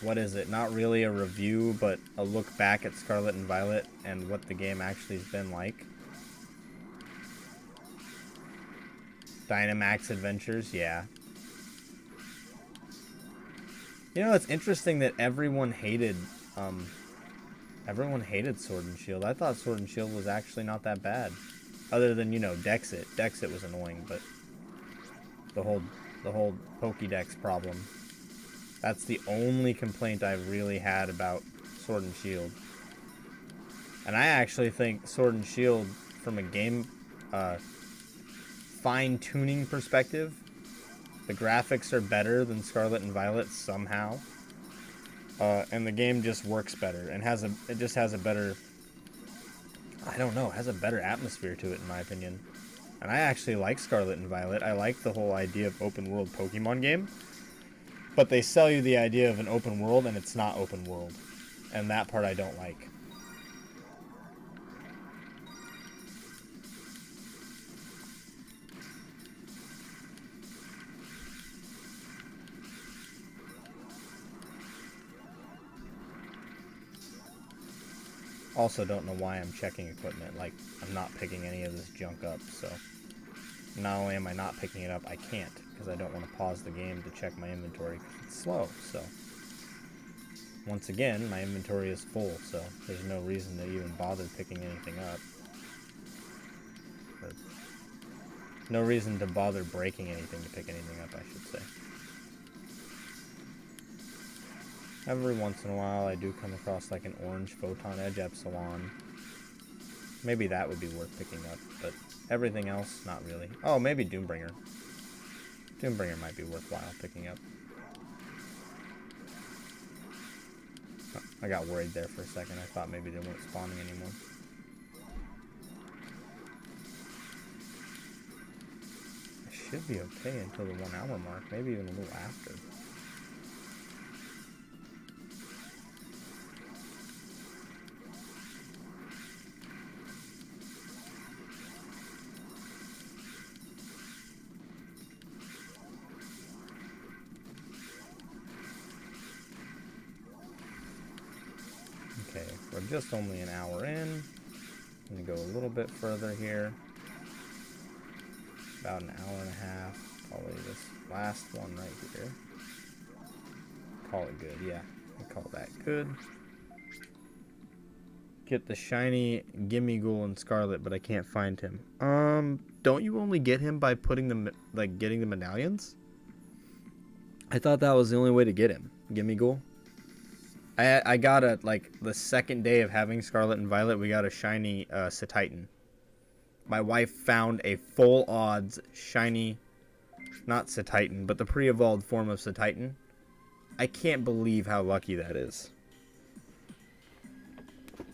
what is it? Not really a review, but a look back at Scarlet and Violet and what the game actually has been like. Dynamax Adventures, yeah. You know, it's interesting that everyone hated Sword and Shield. I thought Sword and Shield was actually not that bad. Other than, you know, Dexit. Dexit was annoying, but the whole Pokédex problem. That's the only complaint I've really had about Sword and Shield. And I actually think Sword and Shield, from a game fine-tuning perspective, the graphics are better than Scarlet and Violet somehow. And the game just works better and it just has a better, I don't know, has a better atmosphere to it in my opinion. And I actually like Scarlet and Violet. I like the whole idea of open world Pokemon game. But they sell you the idea of an open world and it's not open world. And that part I don't like. Also don't know why I'm checking equipment. Like, I'm not picking any of this junk up, so... Not only am I not picking it up, I can't, because I don't want to pause the game to check my inventory, because it's slow, so... Once again, my inventory is full, so there's no reason to even bother picking anything up. Or no reason to bother breaking anything to pick anything up, I should say. Every once in a while, I do come across like an orange Photon Edge Epsilon. Maybe that would be worth picking up, but everything else, not really. Oh, maybe Doombringer. Doombringer might be worthwhile picking up. Oh, I got worried there for a second. I thought maybe they weren't spawning anymore. I should be okay until the 1 hour mark, maybe even a little after. We're just only an hour in. I'm gonna go a little bit further here. About an hour and a half. Probably this last one right here. Call it good, yeah. I call that good. Get the shiny Gimme Ghoul and Scarlet, but I can't find him. Don't you only get him by putting them, like, getting the medallions? I thought that was the only way to get him. Gimme Ghoul. I got a, like, the second day of having Scarlet and Violet, we got a shiny Cetitan. My wife found a full odds shiny, not Cetitan, but the pre-evolved form of Cetitan. I can't believe how lucky that is.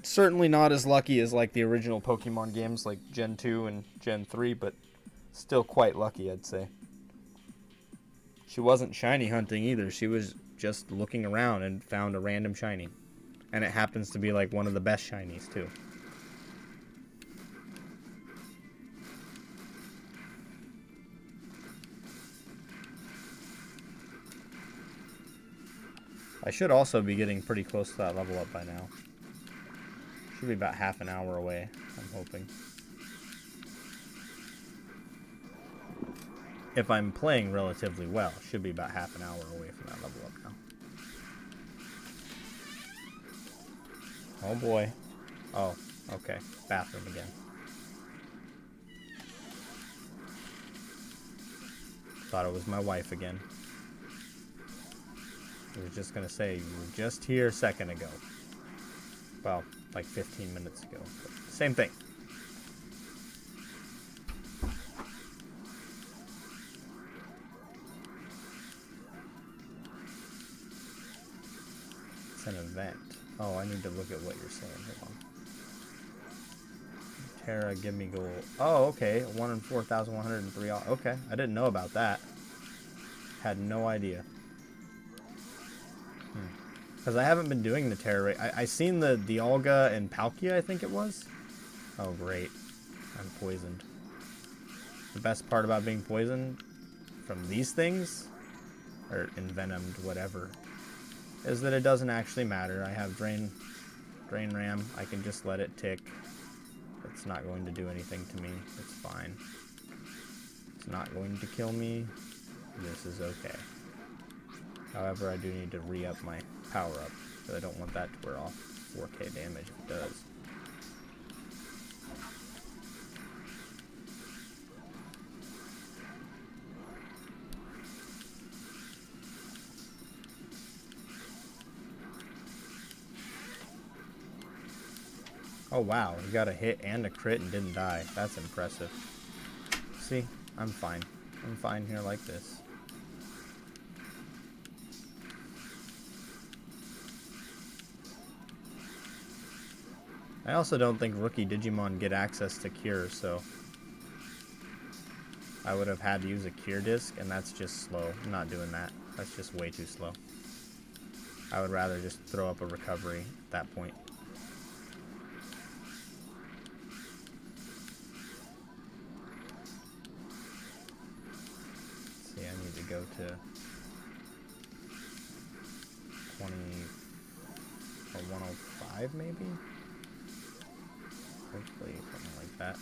Certainly not as lucky as like the original Pokemon games like Gen 2 and Gen 3, but still quite lucky, I'd say. She wasn't shiny hunting either. She was just looking around and found a random shiny. And it happens to be like one of the best shinies too. I should also be getting pretty close to that level up by now. Should be about half an hour away, I'm hoping. If I'm playing relatively well, should be about half an hour away from that level up now. Oh boy. Oh, okay. Bathroom again. Thought it was my wife again. I was just gonna say, you were just here a second ago. Well, like 15 minutes ago. But same thing. It's an event. Oh, I need to look at what you're saying. Hold on. Terra, Gimme Ghoul. Oh, okay. 1 in 4,103. Okay, I didn't know about that. Had no idea. Because I haven't been doing the Terra. I seen the Dialga and Palkia, I think it was. Oh, great. I'm poisoned. The best part about being poisoned from these things, or envenomed, whatever, is that it doesn't actually matter. I have Drain Ram. I can just let it tick. It's not going to do anything to me. It's fine. It's not going to kill me. This is okay. However, I do need to re-up my power-up, because I don't want that to wear off 4K damage if it does. Oh wow, you got a hit and a crit and didn't die. That's impressive. See, I'm fine. I'm fine here like this. I also don't think rookie Digimon get access to Cure, so I would have had to use a Cure disc, and that's just slow. I'm not doing that. That's just way too slow. I would rather just throw up a recovery at that point. Let's see, I need to go to 20 or 105 maybe? Hopefully something like that.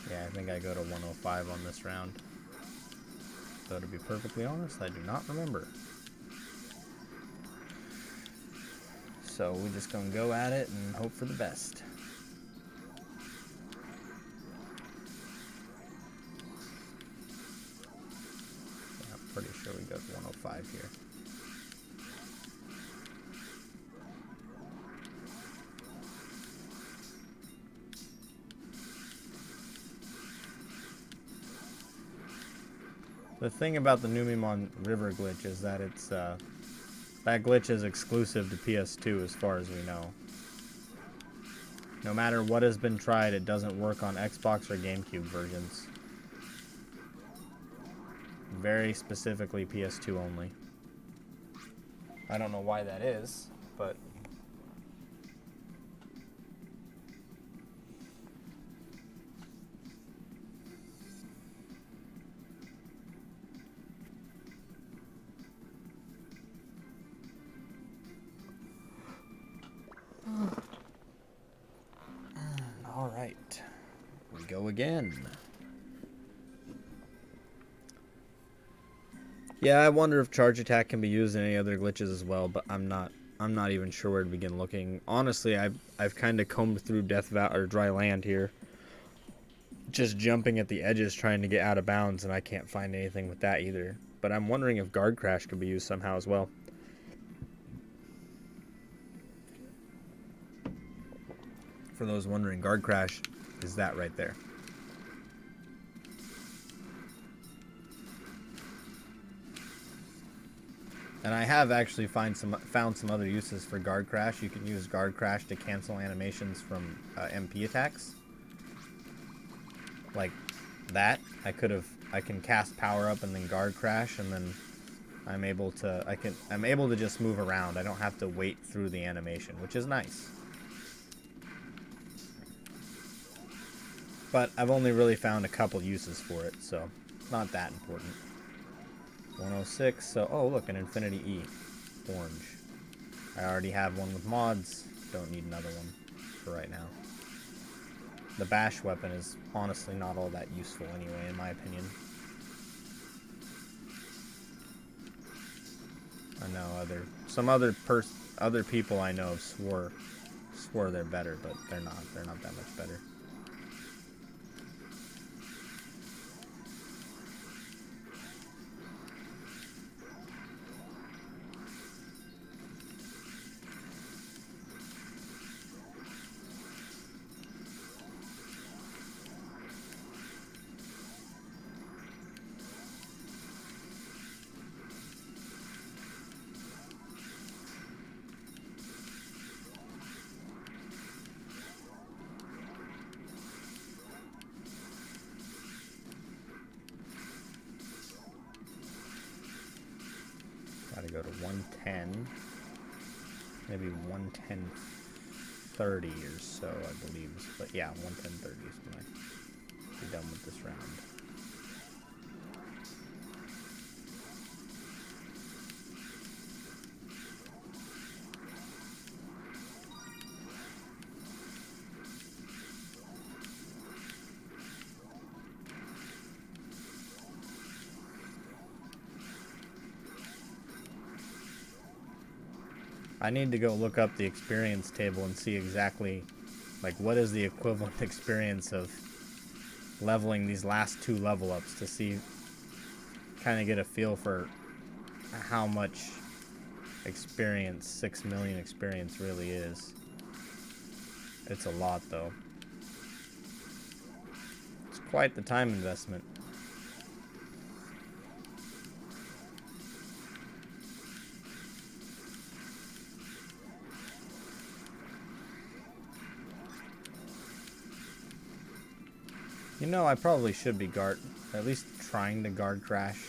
Yeah, I think I go to 105 on this round. Though to be perfectly honest, I do not remember. So we're just gonna go at it and hope for the best. Yeah, I'm pretty sure we go to 105 here. The thing about the Numemon River glitch is that it's that glitch is exclusive to PS2 as far as we know. No matter what has been tried, it doesn't work on Xbox or GameCube versions. Very specifically PS2 only. I don't know why that is, but... Alright. We go again. Yeah, I wonder if charge attack can be used in any other glitches as well, but I'm not even sure where to begin looking. Honestly, I've kind of combed through Dry Land here, just jumping at the edges trying to get out of bounds, and I can't find anything with that either. But I'm wondering if Guard Crash could be used somehow as well. For those wondering, Guard Crash is that right there. And I have actually found some other uses for Guard Crash. You can use Guard Crash to cancel animations from MP attacks. Like that. I can cast Power Up and then Guard Crash, and then I'm able to just move around. I don't have to wait through the animation, which is nice. But I've only really found a couple uses for it, so not that important. 106, so, oh look, an Infinity E. Orange. I already have one with mods, don't need another one for right now. The bash weapon is honestly not all that useful anyway, in my opinion. I know other people I know swore they're better, but they're not that much better. Gotta go to 110, maybe 110.30 or so, I believe. But yeah, 110.30 is when I be done with this round. I need to go look up the experience table and see exactly, like, what is the equivalent experience of leveling these last 2 level ups to see, kind of get a feel for how much experience 6 million experience really is. It's a lot, though. It's quite the time investment. You know, I probably should be at least trying to Guard Crash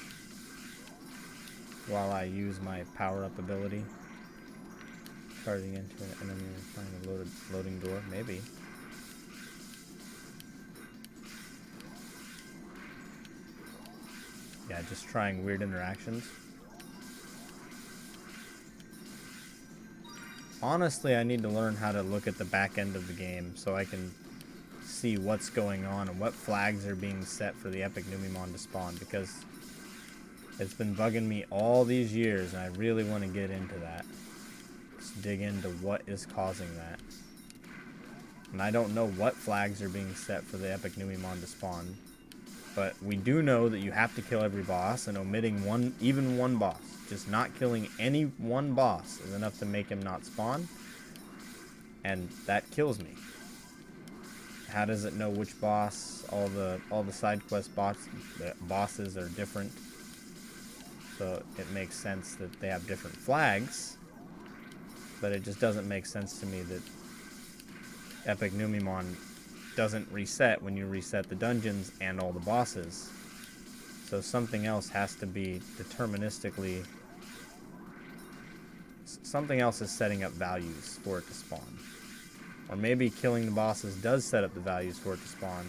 while I use my power-up ability. Charging into an enemy and finding a loading door, maybe. Yeah, just trying weird interactions. Honestly, I need to learn how to look at the back end of the game so I can see what's going on and what flags are being set for the epic Numemon to spawn, because it's been bugging me all these years and I really want to get into that. Just dig into what is causing that. And I don't know what flags are being set for the epic Numemon to spawn, but we do know that you have to kill every boss, and omitting even one boss, just not killing any one boss, is enough to make him not spawn, and that kills me. How does it know which boss? All the side quest bosses are different, so it makes sense that they have different flags. But it just doesn't make sense to me that epic Numemon doesn't reset when you reset the dungeons and all the bosses. So something else has to be deterministically something else is setting up values for it to spawn. Or maybe killing the bosses does set up the values for it to spawn.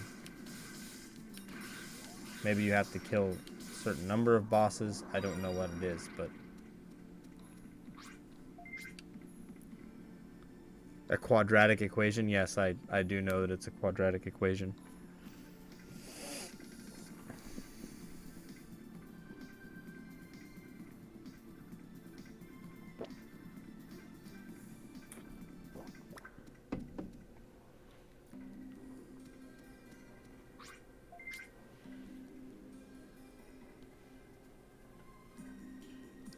Maybe you have to kill a certain number of bosses. I don't know what it is, but... A quadratic equation? Yes, I do know that it's a quadratic equation.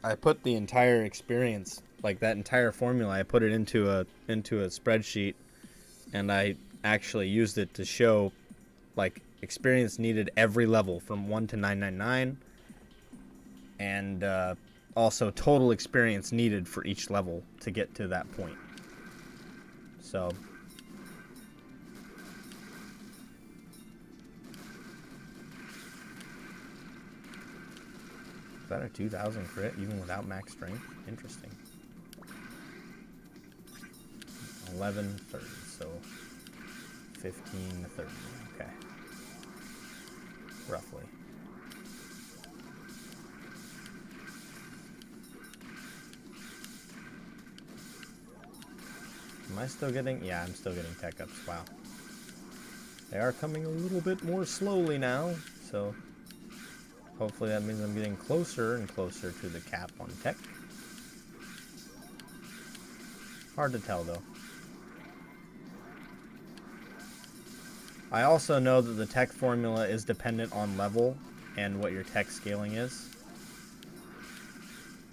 I put the entire experience, like that entire formula, I put it into a spreadsheet, and I actually used it to show like experience needed every level from 1 to 999, and also total experience needed for each level to get to that point. So is that a 2000 crit even without max strength? Interesting. 1130, so 1530. Okay, roughly. Am I still getting? Yeah, I'm still getting tech ups. Wow. They are coming a little bit more slowly now, so hopefully that means I'm getting closer and closer to the cap on tech. Hard to tell, though. I also know that the tech formula is dependent on level and what your tech scaling is.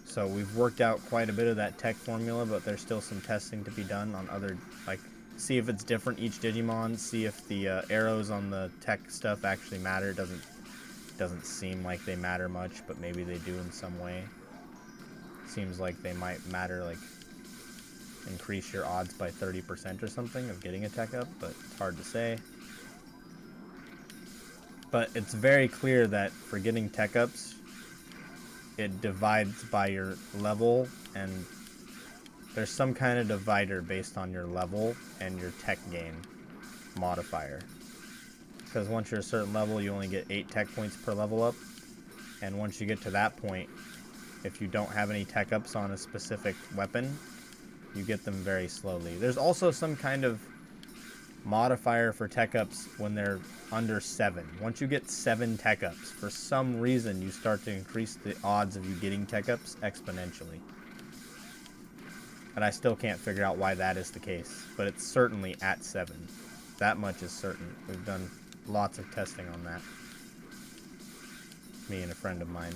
So we've worked out quite a bit of that tech formula, but there's still some testing to be done on other, like, see if it's different each Digimon, see if the arrows on the tech stuff actually matter. It doesn't seem like they matter much, but maybe they do in some way. Seems like they might matter, like increase your odds by 30% or something of getting a tech up, but it's hard to say. But it's very clear that for getting tech ups, it divides by your level, and there's some kind of divider based on your level and your tech gain modifier. Because once you're a certain level, you only get 8 tech points per level up, and once you get to that point, if you don't have any tech ups on a specific weapon, you get them very slowly. There's also some kind of modifier for tech ups when they're under 7. Once you get 7 tech ups, for some reason you start to increase the odds of you getting tech ups exponentially. And I still can't figure out why that is the case, but it's certainly at 7. That much is certain. We've done lots of testing on that. Me and a friend of mine.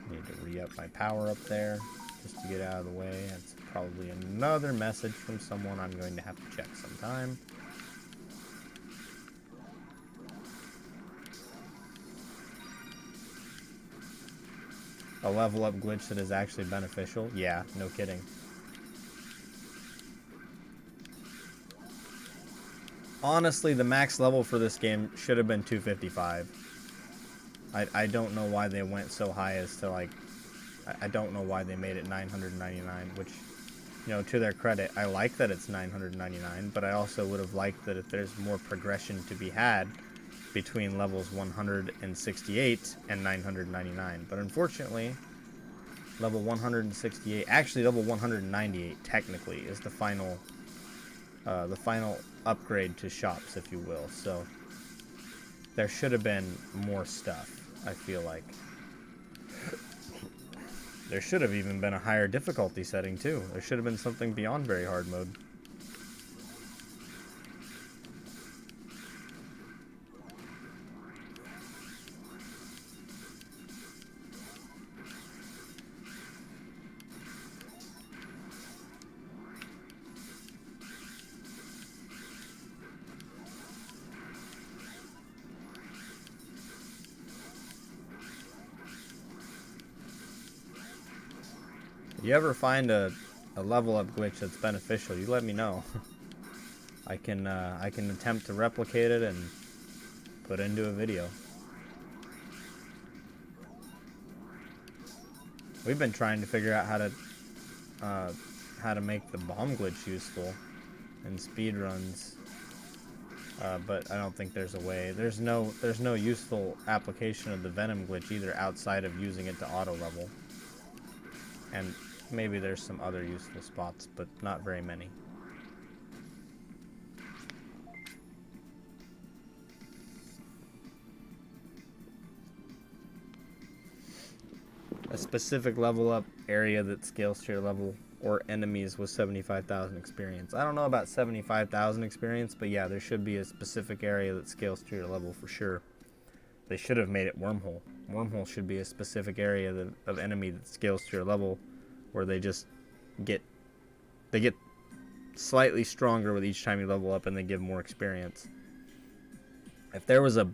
Need to re-up my power up there just to get out of the way. That's probably another message from someone I'm going to have to check sometime. A level up glitch that is actually beneficial? Yeah, no kidding. Honestly, the max level for this game should have been 255. I don't know why they went so high as to, like, I don't know why they made it 999, which, you know, to their credit, I like that it's 999, but I also would have liked that if there's more progression to be had between levels 168 and 999. But unfortunately, level 168, actually level 198 technically, is the final upgrade to shops, if you will. So there should have been more stuff, I feel like. There should have even been a higher difficulty setting too. There should have been something beyond very hard mode. If you ever find a level up glitch that's beneficial, you let me know. I can attempt to replicate it and put it into a video. We've been trying to figure out how to make the bomb glitch useful in speedruns, but I don't think there's a way. There's no useful application of the venom glitch either outside of using it to auto level. And maybe there's some other useful spots, but not very many. A specific level up area that scales to your level or enemies with 75,000 experience. I don't know about 75,000 experience, but yeah, there should be a specific area that scales to your level for sure. They should have made it wormhole. Wormhole should be a specific area of enemy that scales to your level, where they just get slightly stronger with each time you level up, and they give more experience. If there was a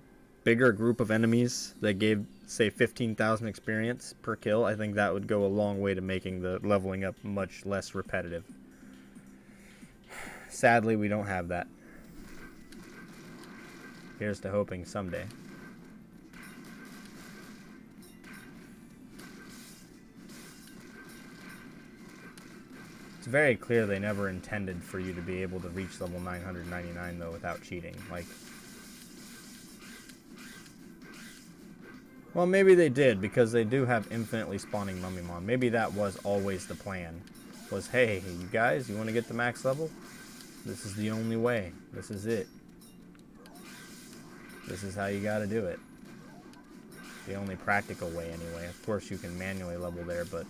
bigger group of enemies that gave, say, 15,000 experience per kill, I think that would go a long way to making the leveling up much less repetitive. Sadly, we don't have that. Here's to hoping someday. It's very clear they never intended for you to be able to reach level 999 though without cheating. Like, well, maybe they did, because they do have infinitely spawning Mummymon. Maybe that was always the plan. Was, hey, you guys, you want to get to max level? This is the only way. This is it. This is how you gotta do it. The only practical way, anyway. Of course, you can manually level there, but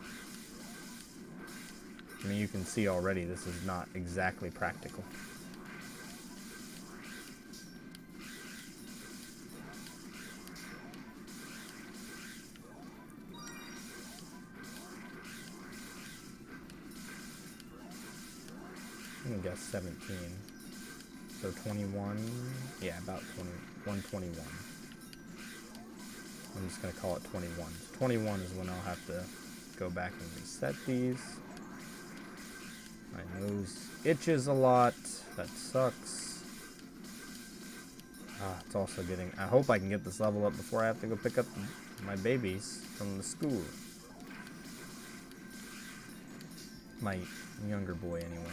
I mean, you can see already this is not exactly practical. I'm gonna guess 17. So 21, yeah, about 121. I'm just gonna call it 21. 21 is when I'll have to go back and reset these. My nose itches a lot. That sucks. It's also getting... I hope I can get this level up before I have to go pick up my babies from the school. My younger boy, anyway.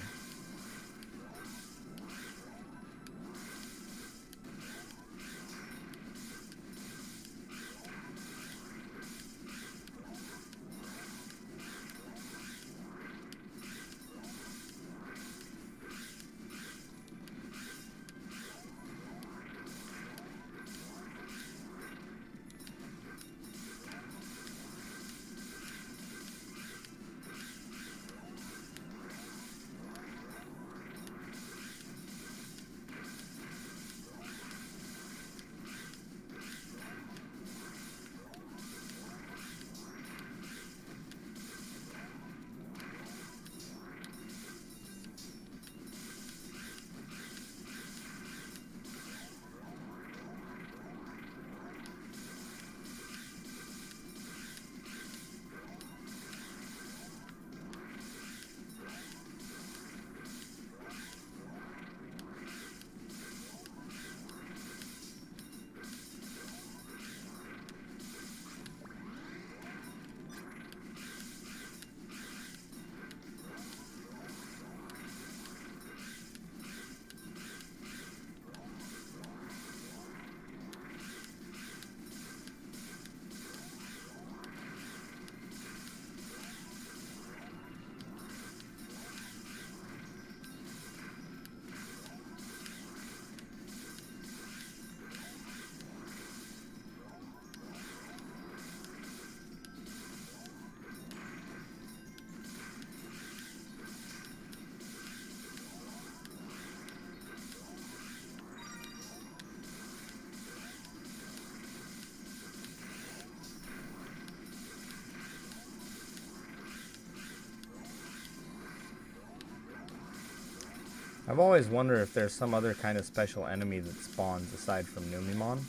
I've always wondered if there's some other kind of special enemy that spawns aside from Numemon.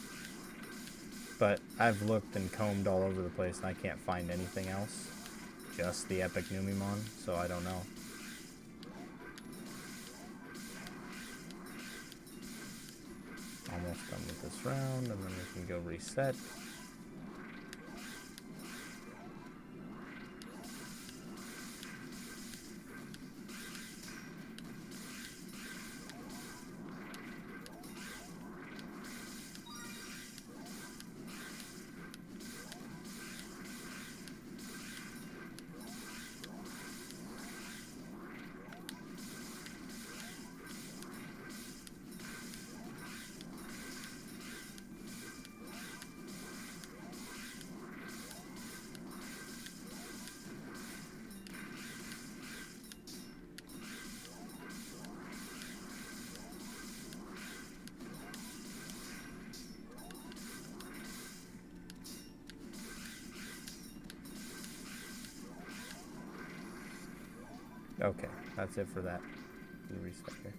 But I've looked and combed all over the place and I can't find anything else. just the epic Numemon, so I don't know. Almost done with this round, and then we can go reset. Okay, that's it for that. Reset here.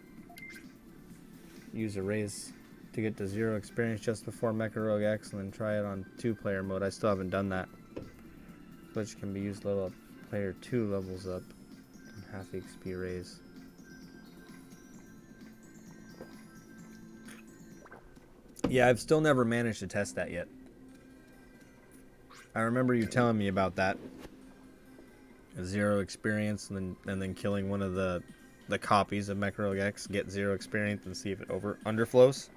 Use a raise to get to 0 experience just before Mecha Rogue X, and then try it on 2-player mode. I still haven't done that. Which can be used little player 2 levels up and half XP raise. Yeah, I've still never managed to test that yet. I remember you telling me about that. 0 experience, and then killing one of the copies of Mecha Rogue X, get 0 experience, and see if it underflows.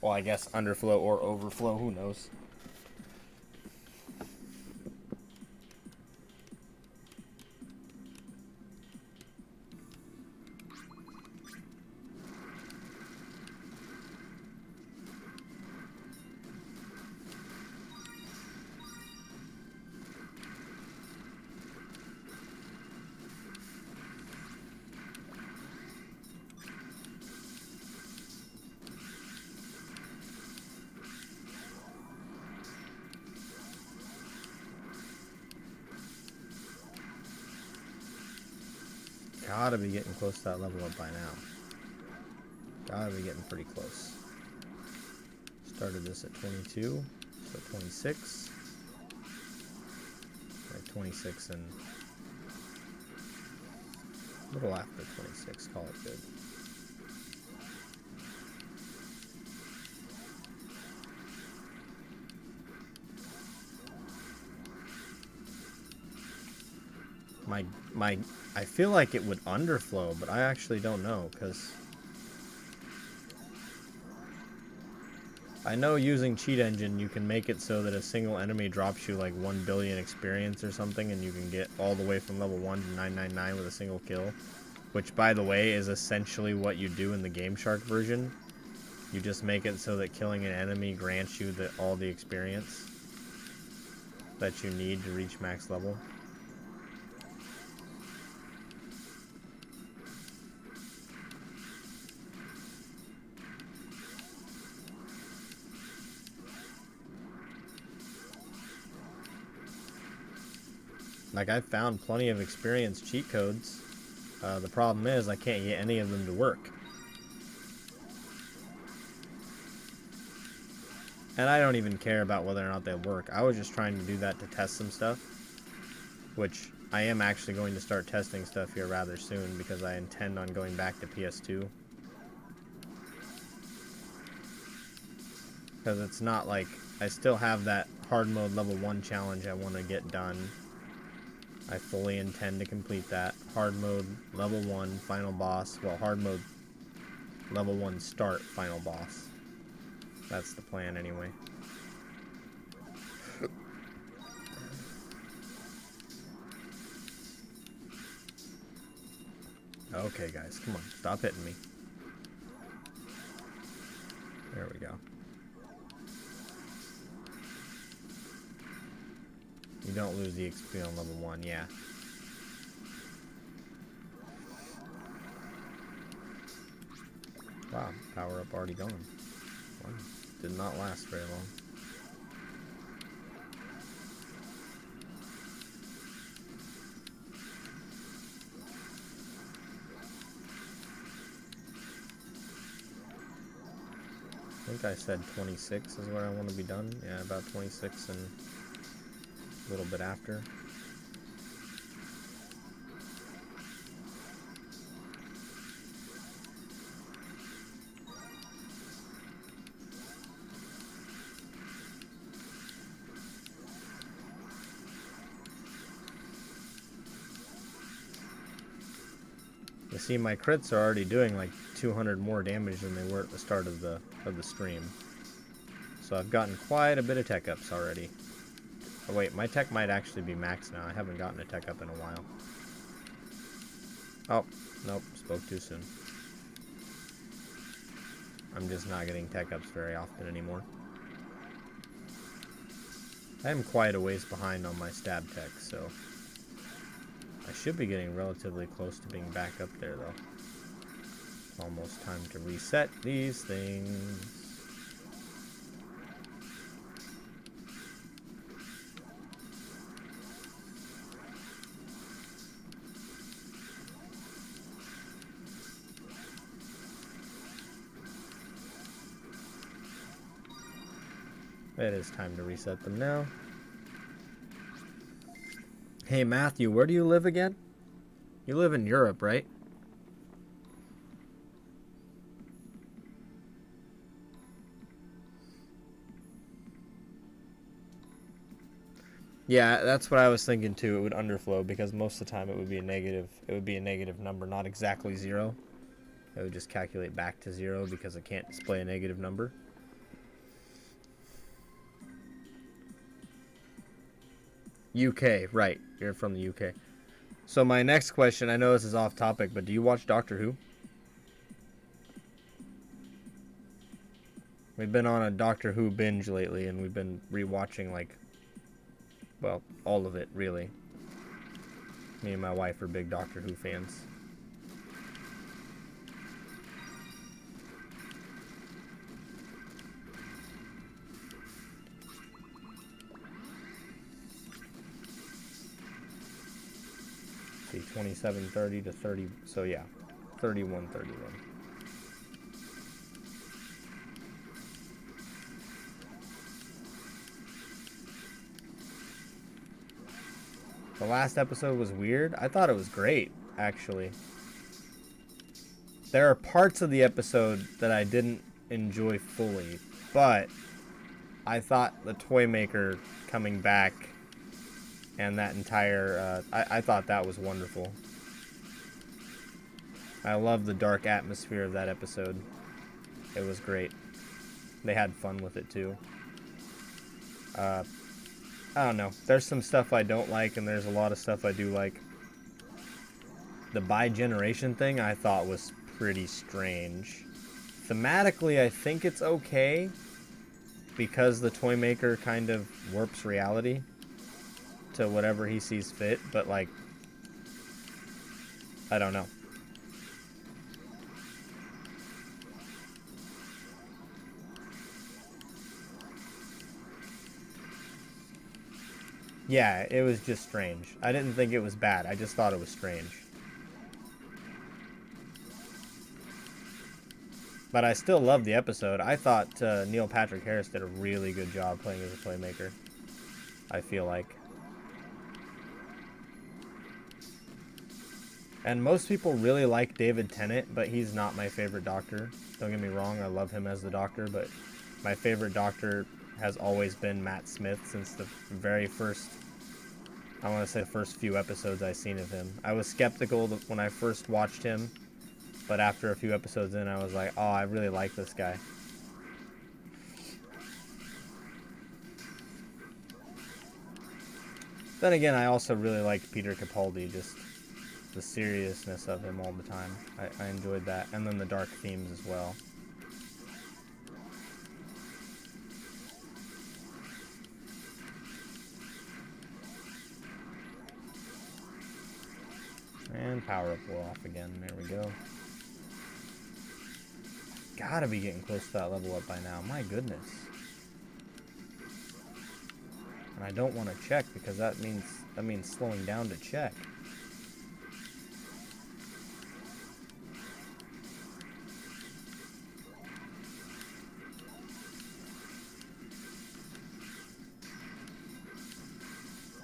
Well, I guess underflow or overflow, who knows. Gotta be getting close to that level up by now. Gotta be getting pretty close. Started this at 22, so 26. Right, 26 and a little after 26, call it good. I feel like it would underflow, but I actually don't know, because I know using Cheat Engine you can make it so that a single enemy drops you like 1 billion experience or something, and you can get all the way from level 1 to 999 with a single kill, which, by the way, is essentially what you do in the Game Shark version. You just make it so that killing an enemy grants you all the experience that you need to reach max level. Like, I've found plenty of experience cheat codes. The problem is I can't get any of them to work. And I don't even care about whether or not they work. I was just trying to do that to test some stuff. Which I am actually going to start testing stuff here rather soon, because I intend on going back to PS2. Because it's not like I still have that hard mode level 1 challenge I want to get done. I fully intend to complete that. Hard mode, level 1, final boss. Well, hard mode, level 1 start, final boss. That's the plan anyway. Okay, guys, come on. Stop hitting me. There we go. You don't lose the XP on level 1, yeah. Wow, power up already gone. Wow, did not last very long. I think I said 26 is where I want to be done. Yeah, about 26 and a little bit after. You see, my crits are already doing like 200 more damage than they were at the start of the stream. So I've gotten quite a bit of tech ups already. Oh wait, my tech might actually be max now. I haven't gotten a tech up in a while. Oh, nope, spoke too soon. I'm just not getting tech ups very often anymore. I am quite a ways behind on my stab tech, so I should be getting relatively close to being back up there, though. It's almost time to reset these things. It is time to reset them now. Hey Matthew, where do you live again? You live in Europe, right? Yeah, that's what I was thinking too. It would underflow because most of the time it would be a negative. It would be a negative number, not exactly 0. It would just calculate back to 0 because it can't display a negative number. UK, right. You're from the UK. So my next question, I know this is off topic, but do you watch Doctor Who? We've been on a Doctor Who binge lately, and we've been rewatching, like, well, all of it, really. Me and my wife are big Doctor Who fans. See, 2730 to 30, so yeah, 3131. The last episode was weird. I thought it was great, actually. There are parts of the episode that I didn't enjoy fully, but I thought the toy maker coming back and that entire, I thought that was wonderful. I love the dark atmosphere of that episode. It was great. They had fun with it too. I don't know. There's some stuff I don't like, and there's a lot of stuff I do like. The bi-generation thing I thought was pretty strange. Thematically, I think it's okay, because the toy maker kind of warps reality to whatever he sees fit, but, like, I don't know. Yeah, it was just strange. I didn't think it was bad. I just thought it was strange. But I still loved the episode. I thought Neil Patrick Harris did a really good job playing as a playmaker. I feel like. And most people really like David Tennant, but he's not my favorite Doctor. Don't get me wrong, I love him as the Doctor, but my favorite Doctor has always been Matt Smith since the very first, I want to say the first few episodes I've seen of him. I was skeptical when I first watched him, but after a few episodes in, I was like, oh, I really like this guy. Then again, I also really liked Peter Capaldi, just the seriousness of him all the time. I enjoyed that. And then the dark themes as well. And power up will off again. There we go. Gotta be getting close to that level up by now. My goodness. And I don't want to check because that means slowing down to check.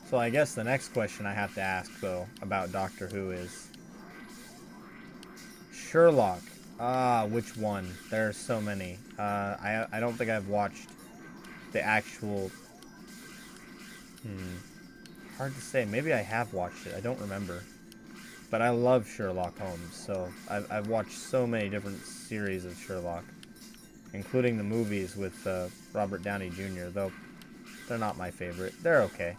So I guess the next question I have to ask, though, about Doctor Who is Sherlock. Which one? There are so many. I don't think I've watched the actual... Hard to say. Maybe I have watched it. I don't remember. But I love Sherlock Holmes, so I've watched so many different series of Sherlock, including the movies with Robert Downey Jr., though they're not my favorite. They're okay.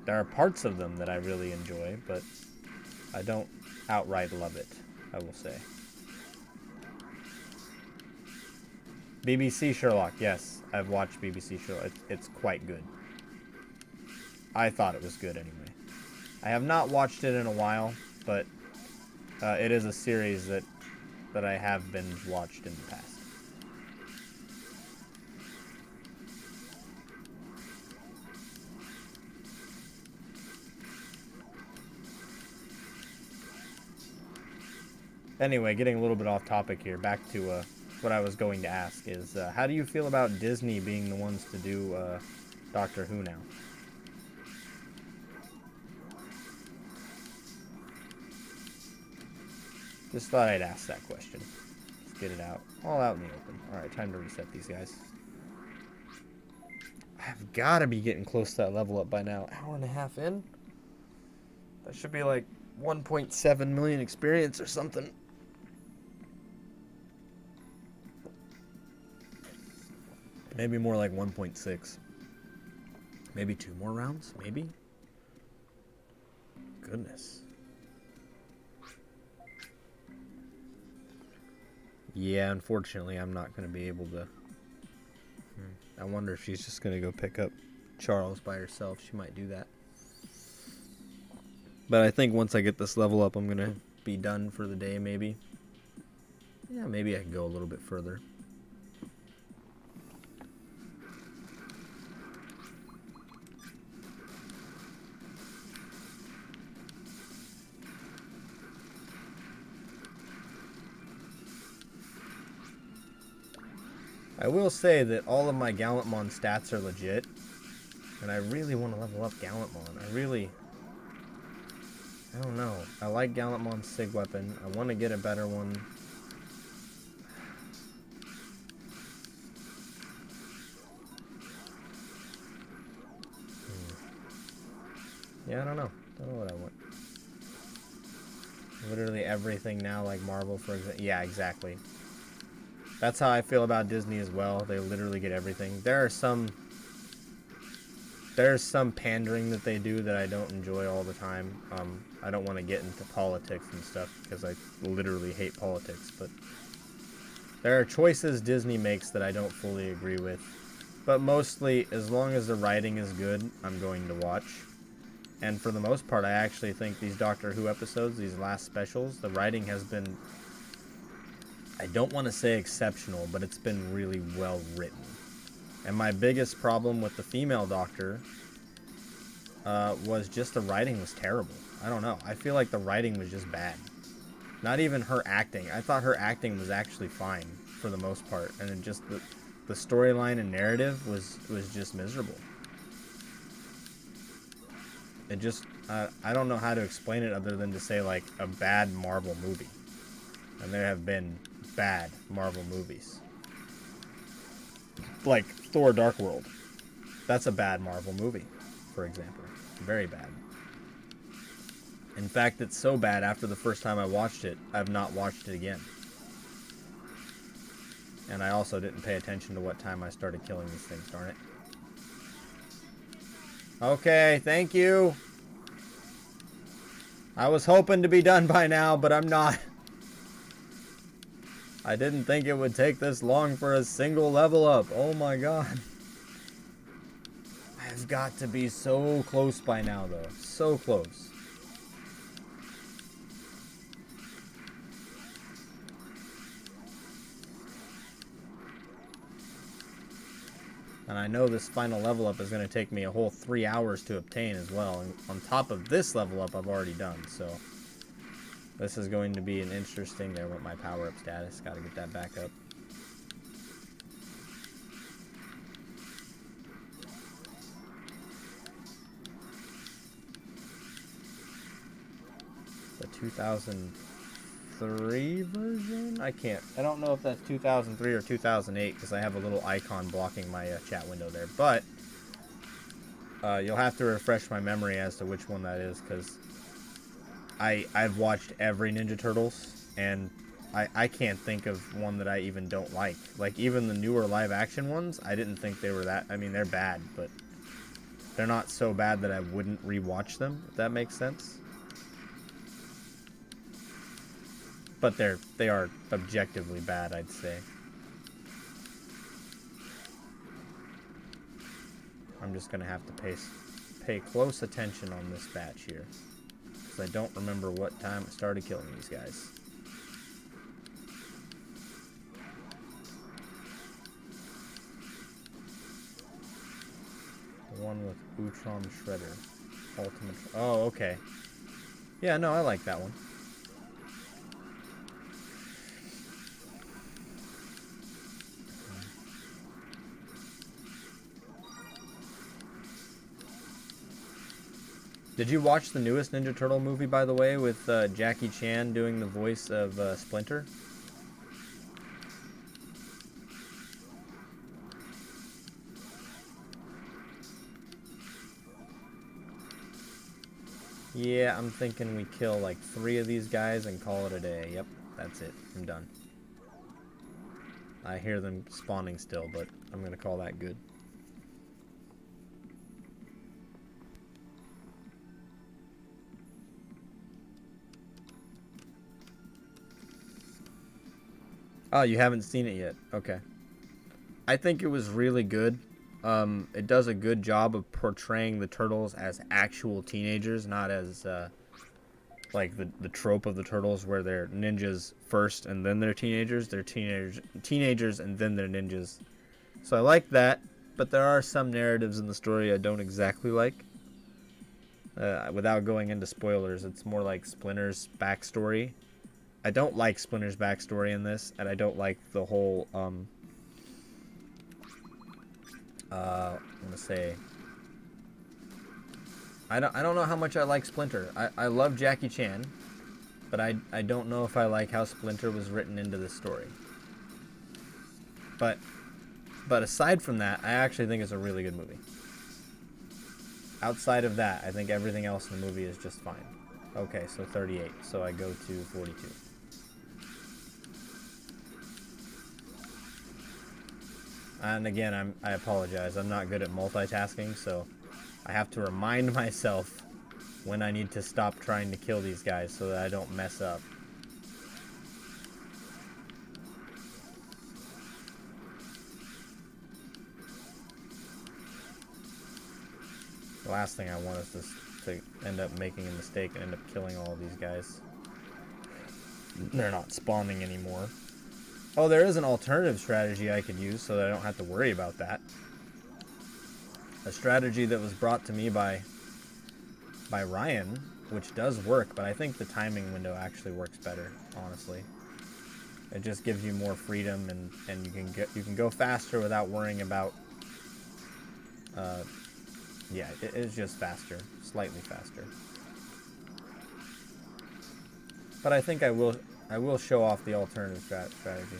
There are parts of them that I really enjoy, but I don't outright love it, I will say. BBC Sherlock, yes. I've watched BBC Sherlock. It's quite good. I thought it was good anyway. I have not watched it in a while, but it is a series that I have binge watched in the past. Anyway, getting a little bit off topic here. Back to what I was going to ask is, how do you feel about Disney being the ones to do Doctor Who now? Just thought I'd ask that question. Let's get it out. All out in the open. Alright, time to reset these guys. I've got to be getting close to that level up by now. Hour and a half in? That should be like 1.7 million experience or something. Maybe more like 1.6. Maybe 2 more rounds? Maybe? Goodness. Yeah, unfortunately, I'm not going to be able to. I wonder if she's just going to go pick up Charles by herself. She might do that. But I think once I get this level up, I'm going to be done for the day, maybe. Yeah, maybe I can go a little bit further. I will say that all of my Gallantmon stats are legit, and I really want to level up Gallantmon. I don't know. I like Gallantmon's SIG weapon. I want to get a better one. Yeah, I don't know. Don't know what I want. Literally everything now, like Marvel, for example. Yeah, exactly. That's how I feel about Disney as well. They literally get everything. There's some pandering that they do that I don't enjoy all the time. I don't want to get into politics and stuff because I literally hate politics, but there are choices Disney makes that I don't fully agree with. But mostly, as long as the writing is good, I'm going to watch. And for the most part, I actually think these Doctor Who episodes, these last specials, the writing has been, I don't want to say exceptional, but it's been really well written. And my biggest problem with the female Doctor was just the writing was terrible. I don't know. I feel like the writing was just bad. Not even her acting. I thought her acting was actually fine for the most part. And it just, the storyline and narrative was just miserable. It just, I don't know how to explain it other than to say, like, a bad Marvel movie. And there have been bad Marvel movies. Like Thor Dark World. That's a bad Marvel movie, for example. Very bad. In fact, it's so bad after the first time I watched it, I've not watched it again. And I also didn't pay attention to what time I started killing these things, darn it. Okay, thank you. I was hoping to be done by now, but I'm not. I didn't think it would take this long for a single level up. Oh my god. I've got to be so close by now, though. So close. And I know this final level up is going to take me a whole 3 hours to obtain as well. And on top of this level up I've already done, so this is going to be an interesting... There went my power up status. Got to get that back up. The 2003 version? I don't know if that's 2003 or 2008 because I have a little icon blocking my chat window there. But you'll have to refresh my memory as to which one that is because I've watched every Ninja Turtles, and I can't think of one that I even don't like. Like, even the newer live action ones, I didn't think they were that. I mean, they're bad, but they're not so bad that I wouldn't rewatch them, if that makes sense. But they are objectively bad, I'd say. I'm just gonna have to pay close attention on this batch here, because I don't remember what time it started killing these guys. The one with Utrom Shredder. Ultimate. Oh, okay. Yeah, no, I like that one. Did you watch the newest Ninja Turtle movie, by the way, with Jackie Chan doing the voice of Splinter? Yeah, I'm thinking we kill like 3 of these guys and call it a day. Yep, that's it. I'm done. I hear them spawning still, but I'm gonna call that good. Oh, you haven't seen it yet? Okay. I think it was really good. It does a good job of portraying the turtles as actual teenagers, not as like the trope of the turtles where they're ninjas first and then they're teenagers. They're teenagers and then they're ninjas. So I like that, but there are some narratives in the story I don't exactly like. Without going into spoilers, it's more like Splinter's backstory. I don't like Splinter's backstory in this, and I don't like the whole, I'm gonna say, I don't know how much I like Splinter. I love Jackie Chan, but I don't know if I like how Splinter was written into this story. But aside from that, I actually think it's a really good movie. Outside of that, I think everything else in the movie is just fine. Okay, so 38, so I go to 42. And again, I apologize. I'm not good at multitasking, so I have to remind myself when I need to stop trying to kill these guys so that I don't mess up. The last thing I want is to end up making a mistake and end up killing all of these guys. They're not spawning anymore. Oh, there is an alternative strategy I could use so that I don't have to worry about that. A strategy that was brought to me by Ryan, which does work, but I think the timing window actually works better, honestly. It just gives you more freedom, and you can go faster without worrying about yeah, it's just faster, slightly faster. But I think I will show off the alternative strategy.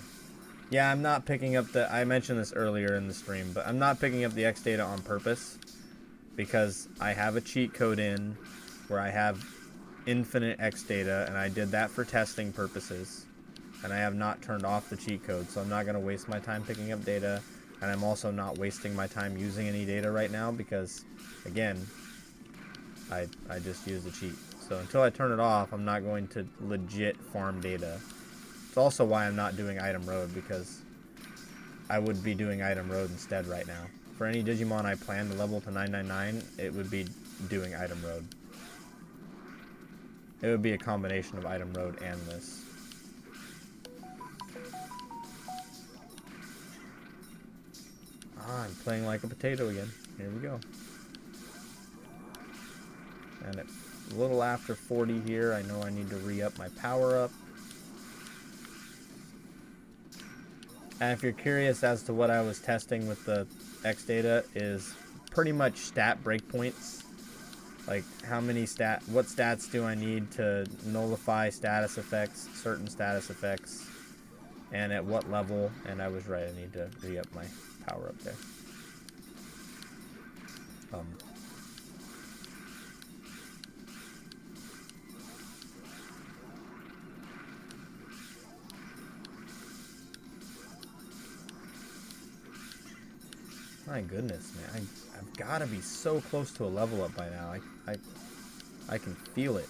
Yeah, I'm not picking up the... I mentioned this earlier in the stream, but I'm not picking up the X data on purpose because I have a cheat code in where I have infinite X data, and I did that for testing purposes, and I have not turned off the cheat code, so I'm not going to waste my time picking up data, and I'm also not wasting my time using any data right now because, again, I just used the cheat. So until I turn it off, I'm not going to legit farm data. It's also why I'm not doing Item Road, because I would be doing Item Road instead right now. For any Digimon I plan to level to 999, it would be doing Item Road. It would be a combination of Item Road and this. Ah, I'm playing like a potato again. Here we go. And it's a little after 40 here. I know I need to re-up my power-up. And if you're curious as to what I was testing with the X data, is pretty much stat breakpoints. Like what stats do I need to nullify status effects, certain status effects, and at what level. And I was right, I need to re-up my power up there. My goodness, man. I've got to be so close to a level up by now. I can feel it.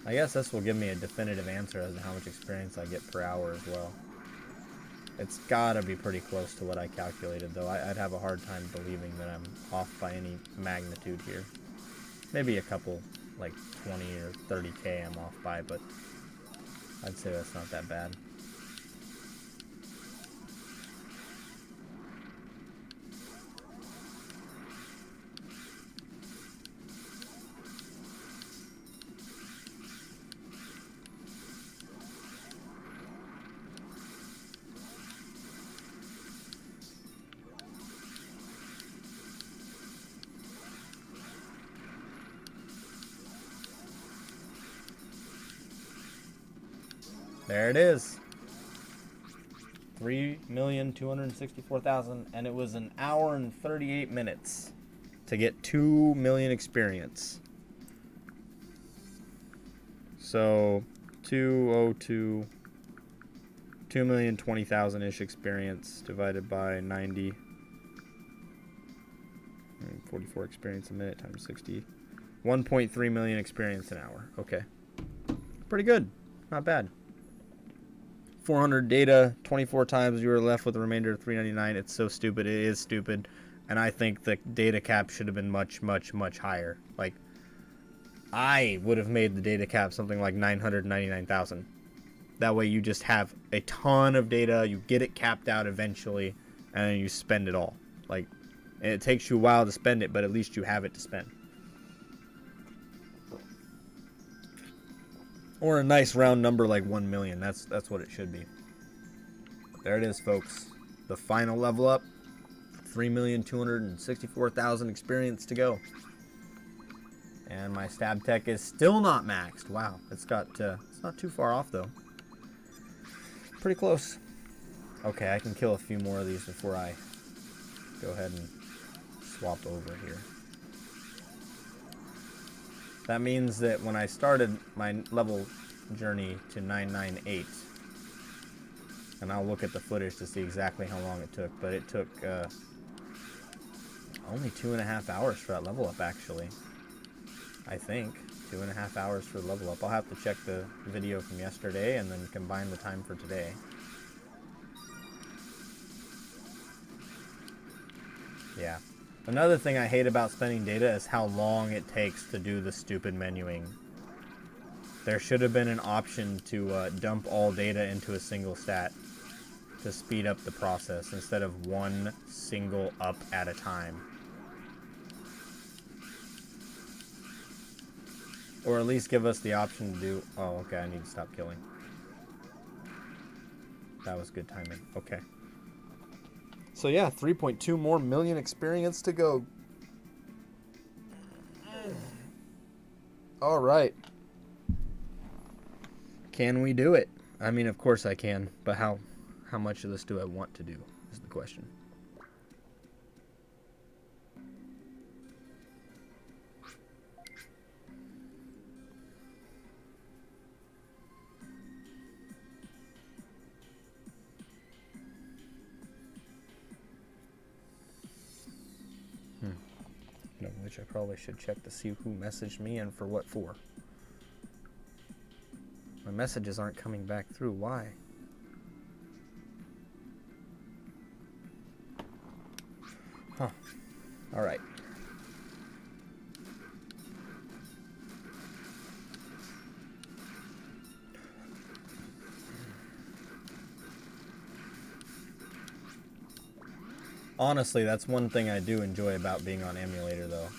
I guess this will give me a definitive answer as to how much experience I get per hour as well. It's got to be pretty close to what I calculated, though. I'd have a hard time believing that I'm off by any magnitude here. Maybe a couple, like 20 or 30K I'm off by, but I'd say that's not that bad. There it is. 3,264,000, and it was an hour and 38 minutes to get 2 million experience. So 202, 2,020,000-ish experience divided by 90. 44 experience a minute times 60. 1.3 million experience an hour. Okay. Pretty good. Not bad. 400 data, 24 times you were left with a remainder of 399. It's so stupid. It is stupid. And I think the data cap should have been much, much, much higher. Like, I would have made the data cap something like 999,000. That way you just have a ton of data, you get it capped out eventually, and then you spend it all. Like, and it takes you a while to spend it, but at least you have it to spend. Or a nice round number like 1 million. That's what it should be. There it is, folks. The final level up. 3,264,000 experience to go. And my stab tech is still not maxed. Wow, it's not too far off though. Pretty close. Okay, I can kill a few more of these before I go ahead and swap over here. That means that when I started my level journey to 998, and I'll look at the footage to see exactly how long it took, but it took only 2.5 hours for that level up, actually. I think 2.5 hours for the level up. I'll have to check the video from yesterday and then combine the time for today. Yeah. Another thing I hate about spending data is how long it takes to do the stupid menuing. There should have been an option to dump all data into a single stat to speed up the process instead of one single up at a time. Or at least give us the option to do... Oh, okay, I need to stop killing. That was good timing. Okay. So yeah, 3.2 more million experience to go. All right. Can we do it? I mean, of course I can, but how much of this do I want to do is the question. Which I probably should check to see who messaged me and for what for. My messages aren't coming back through. Why? Huh. All right. Honestly, that's one thing I do enjoy about being on emulator, though,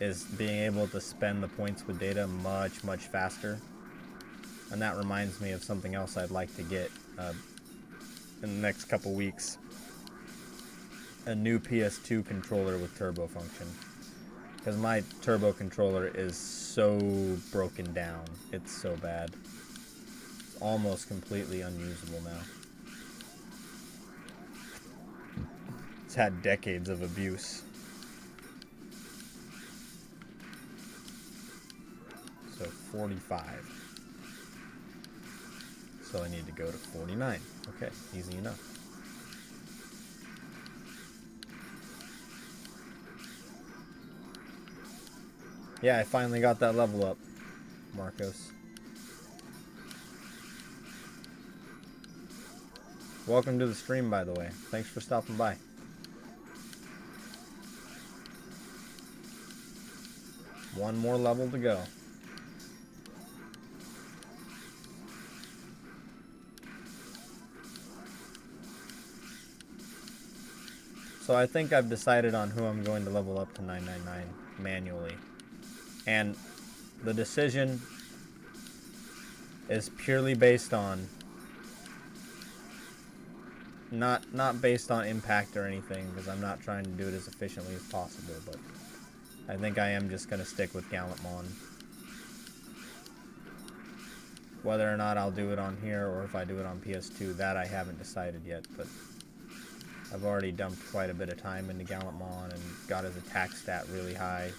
is being able to spend the points with data much, much faster. And that reminds me of something else I'd like to get in the next couple weeks. A new PS2 controller with turbo function. Because my turbo controller is so broken down. It's so bad. It's almost completely unusable now. It's had decades of abuse. So 45. So I need to go to 49. Okay, easy enough. Yeah, I finally got that level up, Marcos. Welcome to the stream, by the way. Thanks for stopping by. One more level to go. So I think I've decided on who I'm going to level up to 999 manually. And the decision is purely based on not based on impact or anything, because I'm not trying to do it as efficiently as possible, but I think I am just going to stick with Gallantmon. Whether or not I'll do it on here or if I do it on PS2, that I haven't decided yet, but I've already dumped quite a bit of time into Gallantmon and got his attack stat really high.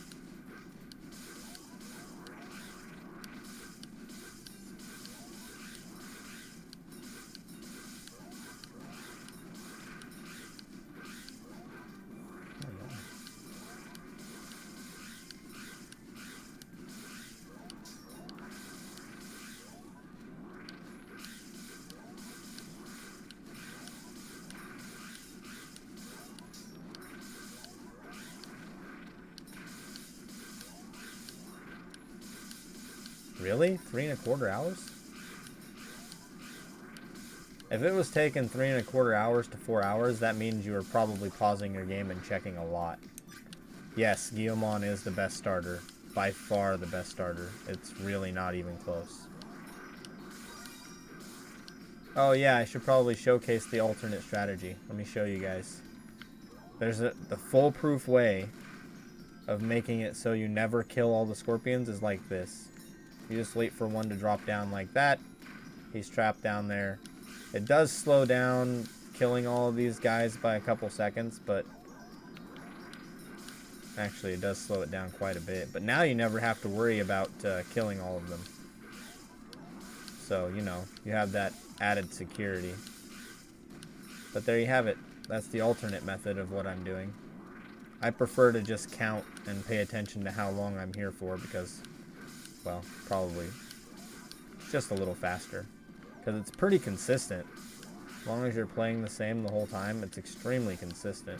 Really? 3¼ hours? If it was taking 3¼ hours to 4 hours, that means you were probably pausing your game and checking a lot. Yes, Guillemon is the best starter. By far the best starter. It's really not even close. Oh yeah, I should probably showcase the alternate strategy. Let me show you guys. There's the foolproof way of making it so you never kill all the scorpions is like this. You just wait for one to drop down like that. He's trapped down there. It does slow down killing all of these guys by a couple seconds, but actually it does slow it down quite a bit. But now you never have to worry about killing all of them. So, you know, you have that added security. But there you have it. That's the alternate method of what I'm doing. I prefer to just count and pay attention to how long I'm here for because, well, probably just a little faster. Because it's pretty consistent. As long as you're playing the same the whole time, it's extremely consistent.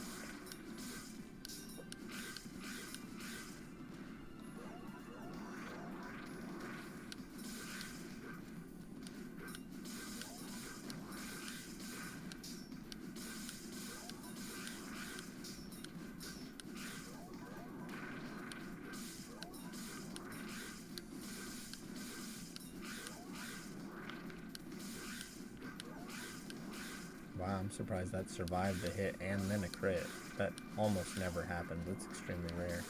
Wow, I'm surprised that survived the hit and then a crit. That almost never happens. It's extremely rare.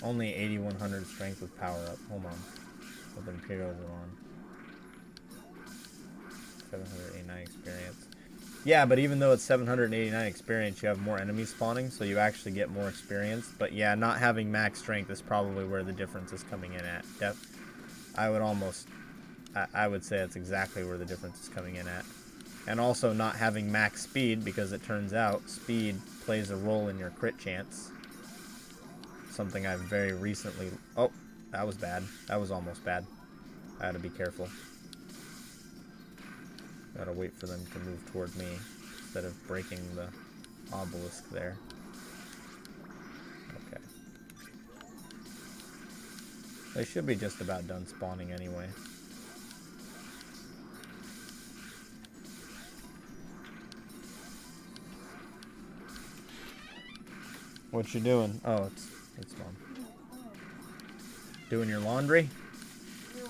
Only 8100 strength with power up. Hold on. With Imperials on. 789 experience. Yeah, but even though it's 789 experience, you have more enemies spawning, so you actually get more experience. But yeah, not having max strength is probably where the difference is coming in at. I would say that's exactly where the difference is coming in at. And also not having max speed, because it turns out speed plays a role in your crit chance. Something I've very recently... Oh, that was bad. That was almost bad. I had to be careful. Gotta wait for them to move toward me instead of breaking the obelisk there. Okay. They should be just about done spawning anyway. What you doing? Oh, it's Mom. Doing your laundry? No.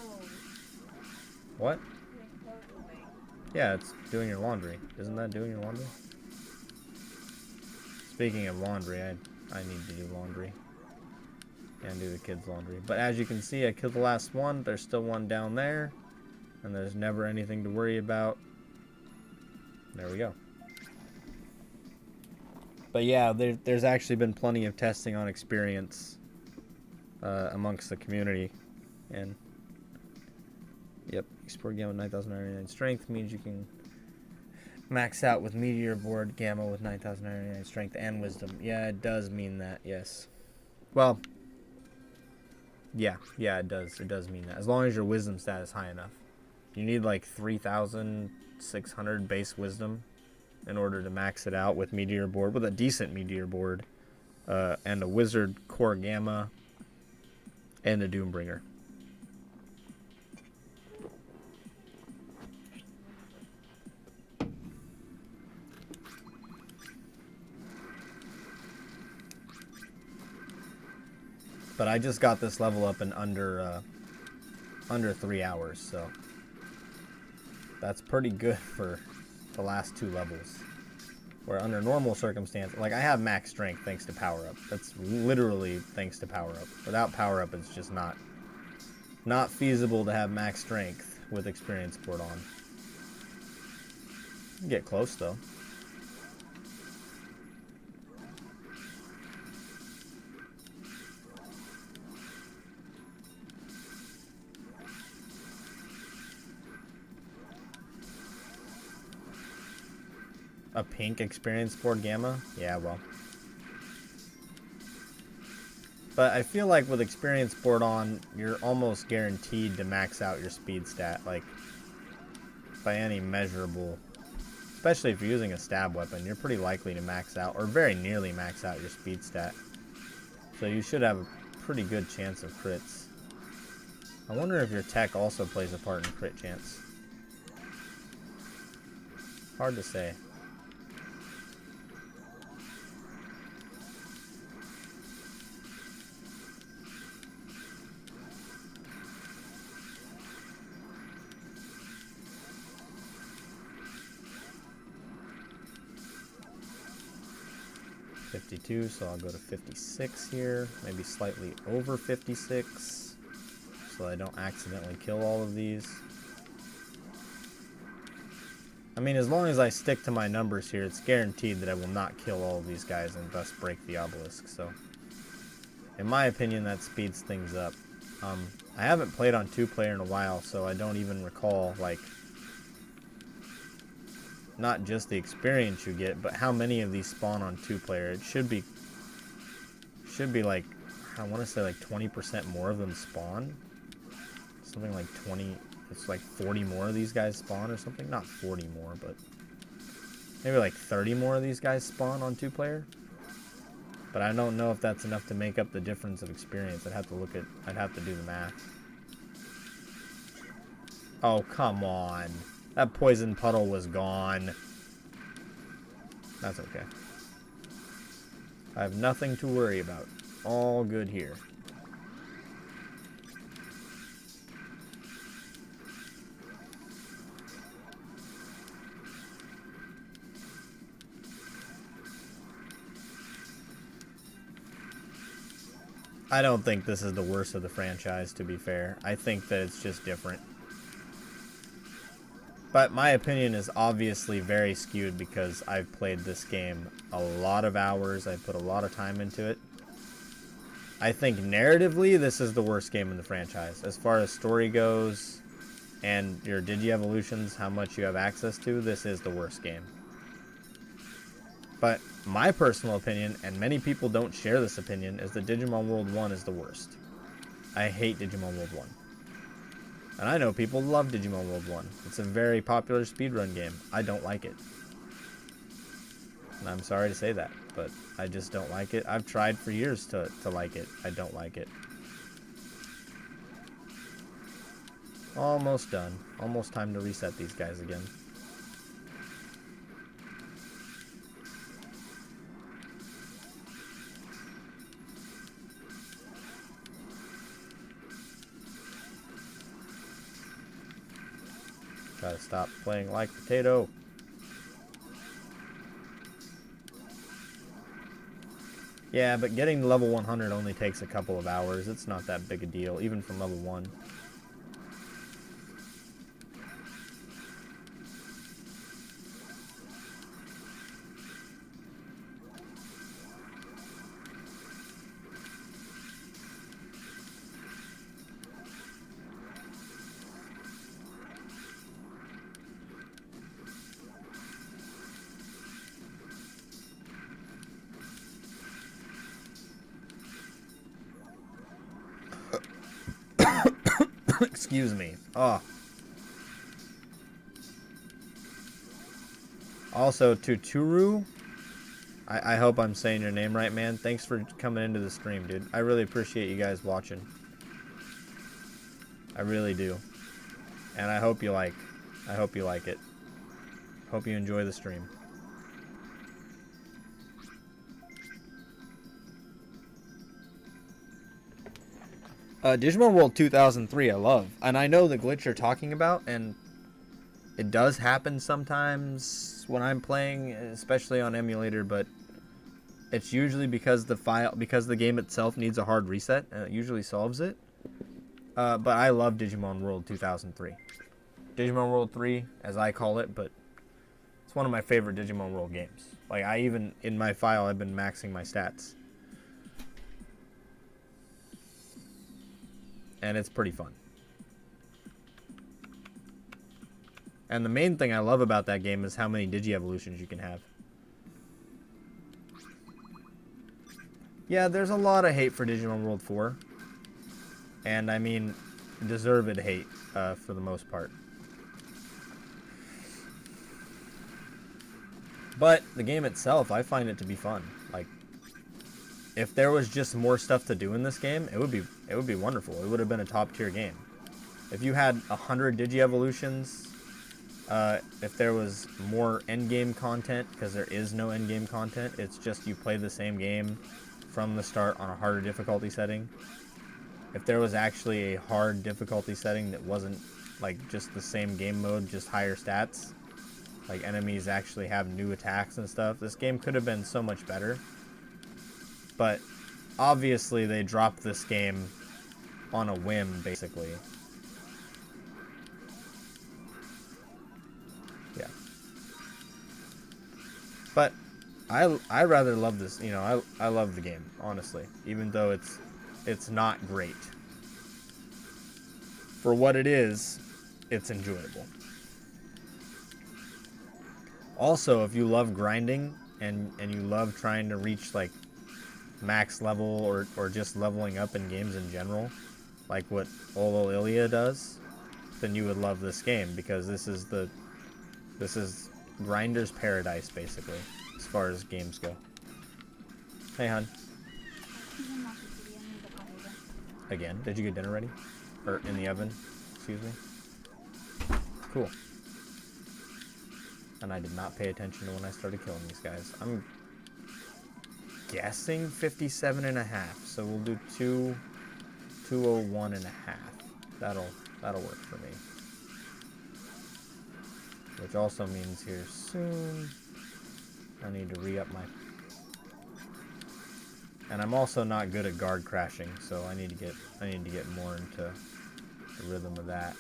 What? Yeah, it's doing your laundry. Isn't that doing your laundry? Speaking of laundry, I need to do laundry. And do the kids' laundry. But as you can see, I killed the last one. There's still one down there. And there's never anything to worry about. There we go. But yeah, there's actually been plenty of testing on experience amongst the community. And yep, export game with 9,999 strength means you can Max out with Meteor Board Gamma with 9,999 strength and wisdom. Yeah, it does mean that, yes. Well, yeah, it does. It does mean that. As long as your wisdom stat is high enough. You need like 3,600 base wisdom in order to max it out with Meteor Board, with a decent Meteor Board, and a Wizard Core Gamma, and a Doombringer. But I just got this level up in under 3 hours, so that's pretty good for the last 2 levels. Where under normal circumstances, like I have max strength thanks to power up. That's literally thanks to power up. Without power up, it's just not feasible to have max strength with experience board on. Get close though. A pink experience board Gamma? Yeah, well. But I feel like with experience board on, you're almost guaranteed to max out your speed stat, like, by any measurable. Especially if you're using a stab weapon, you're pretty likely to max out, or very nearly max out your speed stat. So you should have a pretty good chance of crits. I wonder if your tech also plays a part in crit chance. Hard to say. .52, so I'll go to 56 here, maybe slightly over 56, so I don't accidentally kill all of these. I mean, as long as I stick to my numbers here, it's guaranteed that I will not kill all of these guys and thus break the obelisk, so in my opinion, that speeds things up. I haven't played on 2-player in a while, so I don't even recall, like, not just the experience you get, but how many of these spawn on 2-player. It should be like, I want to say like 20% more of them spawn. Something like 20, it's like 40 more of these guys spawn or something. Not 40 more, but maybe like 30 more of these guys spawn on 2-player. But I don't know if that's enough to make up the difference of experience. I'd have to do the math. Oh, come on. That poison puddle was gone. That's okay. I have nothing to worry about. All good here. I don't think this is the worst of the franchise, to be fair. I think that it's just different. But my opinion is obviously very skewed because I've played this game a lot of hours. I put a lot of time into it. I think narratively, this is the worst game in the franchise. As far as story goes and your Digi-Evolutions, how much you have access to, this is the worst game. But my personal opinion, and many people don't share this opinion, is that Digimon World 1 is the worst. I hate Digimon World 1. And I know people love Digimon World 1. It's a very popular speedrun game. I don't like it. And I'm sorry to say that, but I just don't like it. I've tried for years to like it. I don't like it. Almost done. Almost time to reset these guys again. Gotta stop playing like potato. Yeah, but getting to level 100 only takes a couple of hours. It's not that big a deal, even from level 1. Excuse me. Oh. Also, Tuturu, I hope I'm saying your name right, man. Thanks for coming into the stream, dude. I really appreciate you guys watching. I really do. And I hope you like it. Hope you enjoy the stream. Digimon World 2003 I love. And I know the glitch you're talking about, and it does happen sometimes when I'm playing, especially on emulator, but it's usually because the game itself needs a hard reset, and it usually solves it. But I love Digimon World 2003. Digimon World 3, as I call it, but it's one of my favorite Digimon World games. Like, in my file, I've been maxing my stats. And it's pretty fun. And the main thing I love about that game is how many Digi-evolutions you can have. Yeah, there's a lot of hate for Digimon World 4. And, I mean, deserved hate, for the most part. But the game itself, I find it to be fun. Like, if there was just more stuff to do in this game, it would be wonderful. It would have been a top-tier game. If you had 100 Digi-evolutions, if there was more endgame content, because there is no endgame content, it's just you play the same game from the start on a harder difficulty setting. If there was actually a hard difficulty setting that wasn't like just the same game mode, just higher stats, like enemies actually have new attacks and stuff, this game could have been so much better. But obviously they dropped this game on a whim, basically. Yeah. But I rather love this, you know, I love the game, honestly, even though it's not great. For what it is, it's enjoyable. Also, if you love grinding and you love trying to reach like max level or just leveling up in games in general, like what Olo Ilia does, then you would love this game, because this is Grinder's paradise, basically, as far as games go. Hey, hon. Again, did you get dinner ready? Or in the oven, excuse me. Cool. And I did not pay attention to when I started killing these guys. I'm guessing 57 and a half, so we'll do 201 and a half. That'll work for me. Which also means here soon I need to re-up my... And I'm also not good at guard crashing, so I need to get more into the rhythm of that.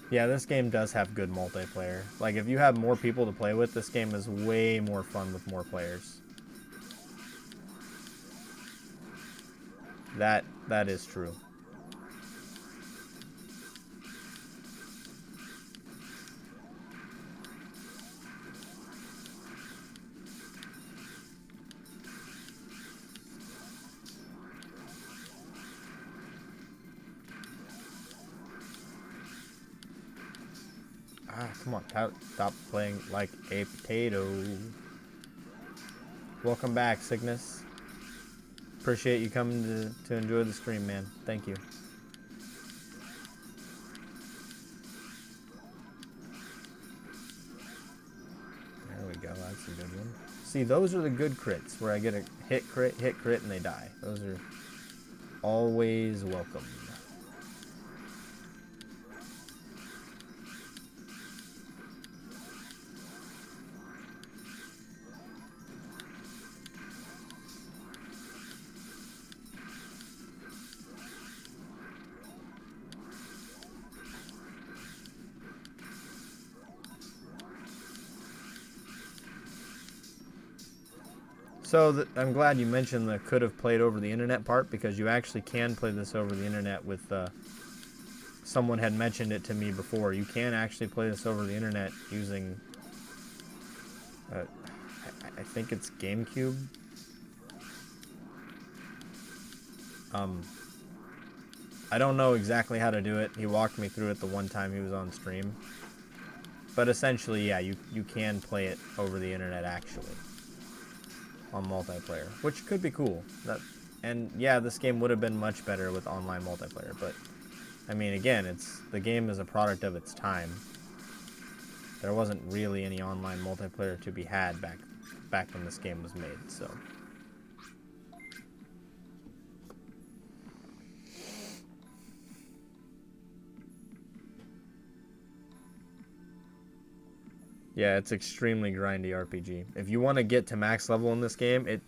Yeah, this game does have good multiplayer. Like, if you have more people to play with, this game is way more fun with more players. That is true. Ah, come on, stop playing like a potato. Welcome back, Cygnus. Appreciate you coming to enjoy the stream, man. Thank you. There we go, that's a good one. See, those are the good crits, where I get a hit crit, and they die. Those are always welcome. So I'm glad you mentioned the could have played over the internet part, because you actually can play this over the internet with, someone had mentioned it to me before. You can actually play this over the internet using I think it's GameCube. I don't know exactly how to do it. He walked me through it the one time he was on stream. But essentially, yeah, you can play it over the internet actually on multiplayer, which could be cool. And yeah, this game would have been much better with online multiplayer, but I mean, again, the game is a product of its time. There wasn't really any online multiplayer to be had back when this game was made, so. Yeah, it's extremely grindy RPG. If you want to get to max level in this game,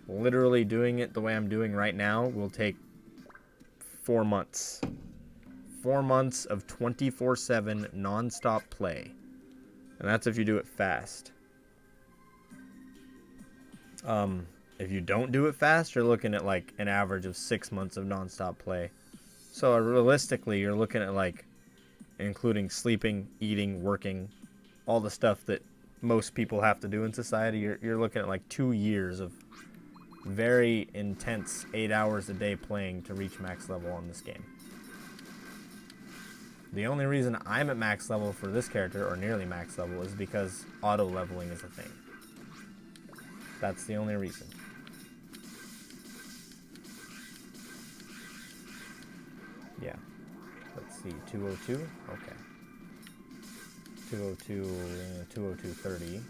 literally doing it the way I'm doing right now will take 4 months. 4 months of 24/7 non-stop play. And that's if you do it fast. If you don't do it fast, you're looking at like an average of 6 months of non-stop play. So realistically, you're looking at like including sleeping, eating, working, all the stuff that most people have to do in society. You're looking at like 2 years of very intense 8 hours a day playing to reach max level on this game. The only reason I'm at max level for this character, or nearly max level, is because auto leveling is a thing. That's the only reason. Yeah. Let's see, 202? Okay. 202, 202.30.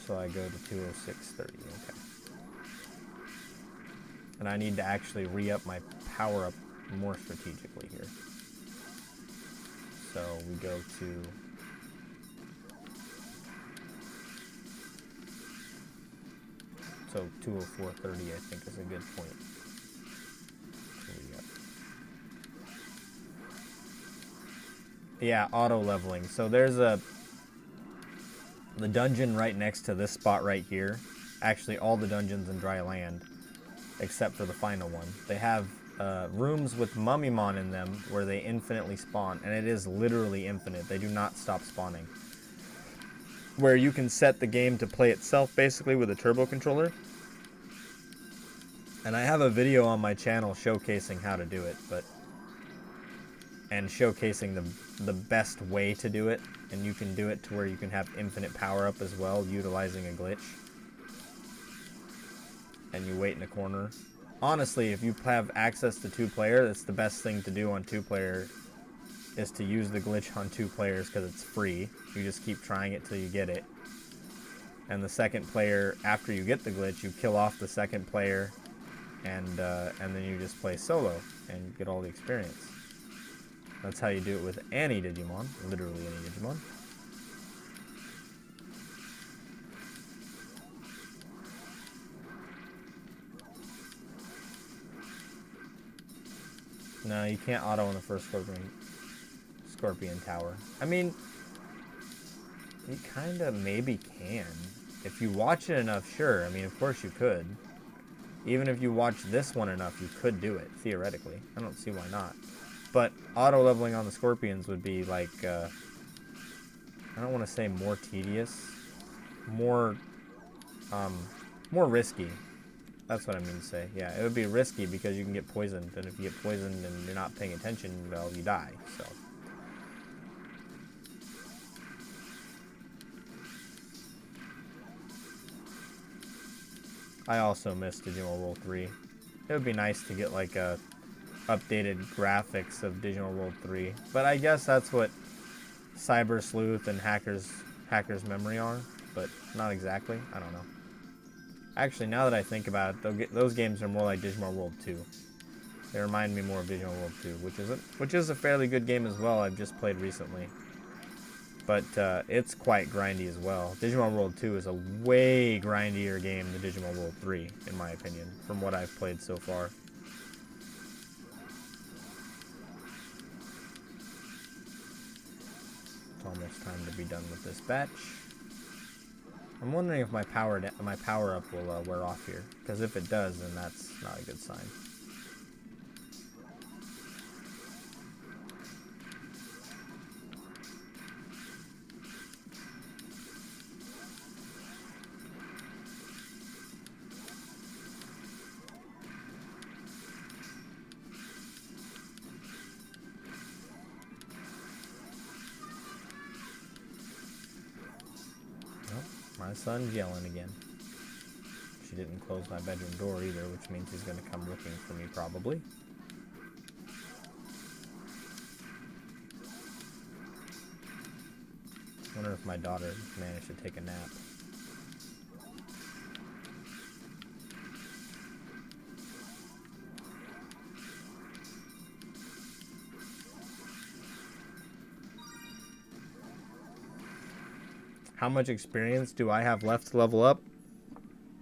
So I go to 206.30, okay. And I need to actually re-up my power-up more strategically here. So we go to... So 204.30 I think is a good point. Yeah, auto leveling. So there's the dungeon right next to this spot right here. Actually, all the dungeons in Dry Land, except for the final one. They have rooms with Mummymon in them where they infinitely spawn, and it is literally infinite. They do not stop spawning. Where you can set the game to play itself basically with a turbo controller. And I have a video on my channel showcasing how to do it, and showcasing the best way to do it, and you can do it to where you can have infinite power up as well, utilizing a glitch. And you wait in a corner. Honestly, if you have access to 2-player, that's the best thing to do on 2-player, is to use the glitch on 2 players because it's free. You just keep trying it till you get it. And the second player, after you get the glitch, you kill off the second player, and then you just play solo and get all the experience. That's how you do it with any Digimon, literally any Digimon. No, you can't auto on the first Scorpion Tower. I mean, you kinda maybe can. If you watch it enough, sure. I mean, of course you could. Even if you watch this one enough, you could do it, theoretically. I don't see why not. But auto-leveling on the Scorpions would be, like, I don't want to say more tedious. More risky. That's what I mean to say. Yeah, it would be risky because you can get poisoned. And if you get poisoned and you're not paying attention, well, you die, so... I also miss Digimon World 3. It would be nice to get, like, updated graphics of Digimon World 3. But I guess that's what Cyber Sleuth and Hacker's Memory are. But not exactly. I don't know. Actually, now that I think about it, those games are more like Digimon World 2. They remind me more of Digimon World 2, which is a fairly good game as well. I've just played recently. But it's quite grindy as well. Digimon World 2 is a way grindier game than Digimon World 3, in my opinion, from what I've played so far. It's almost time to be done with this batch. I'm wondering if my power up will wear off here, because if it does, then that's not a good sign. My son's yelling again. She didn't close my bedroom door either, which means he's going to come looking for me probably. I wonder if my daughter managed to take a nap. How much experience do I have left to level up?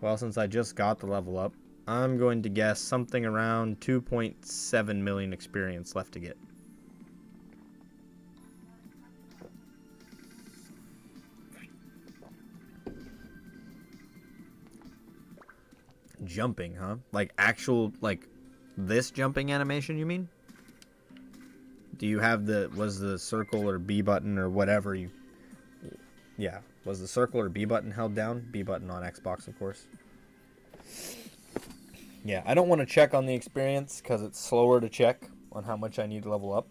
Well, since I just got the level up, I'm going to guess something around 2.7 million experience left to get. Jumping, huh? Like actual, like this jumping animation, you mean? Do you have was the circle or B button or whatever you... Yeah, was the circle or B button held down? B button on Xbox, of course. Yeah, I don't want to check on the experience because it's slower to check on how much I need to level up.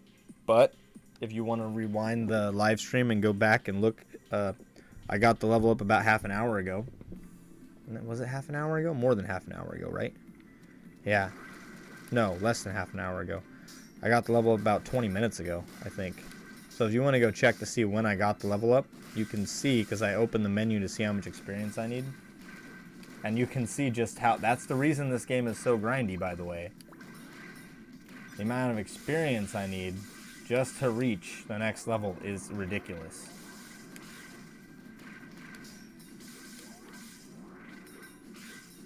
But if you want to rewind the live stream and go back and look, I got the level up about half an hour ago. Was it half an hour ago? More than half an hour ago, right? Yeah. No, less than half an hour ago. I got the level up about 20 minutes ago, I think. So if you want to go check to see when I got the level up, you can see, because I opened the menu to see how much experience I need. And you can see just how... That's the reason this game is so grindy, by the way. The amount of experience I need just to reach the next level is ridiculous.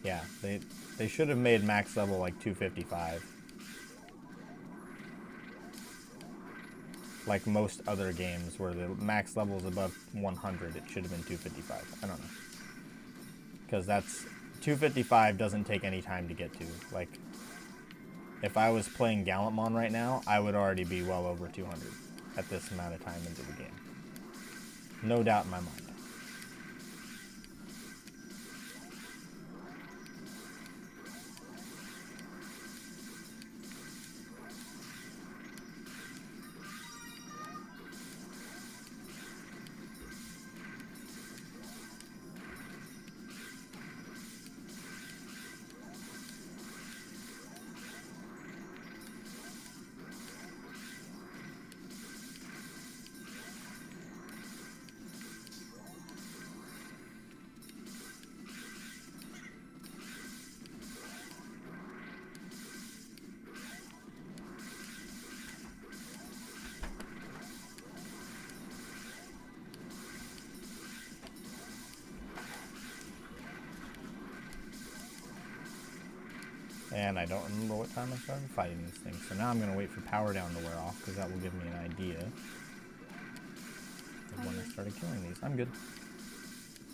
Yeah, they should have made max level like 255. Like most other games where the max level is above 100, it should have been 255. I don't know. Because that's... 255 doesn't take any time to get to. Like, if I was playing Gallantmon right now, I would already be well over 200 at this amount of time into the game. No doubt in my mind. And I don't remember what time I started fighting these things. So now I'm going to wait for power down to wear off, because that will give me an idea of when I started killing these. I'm good.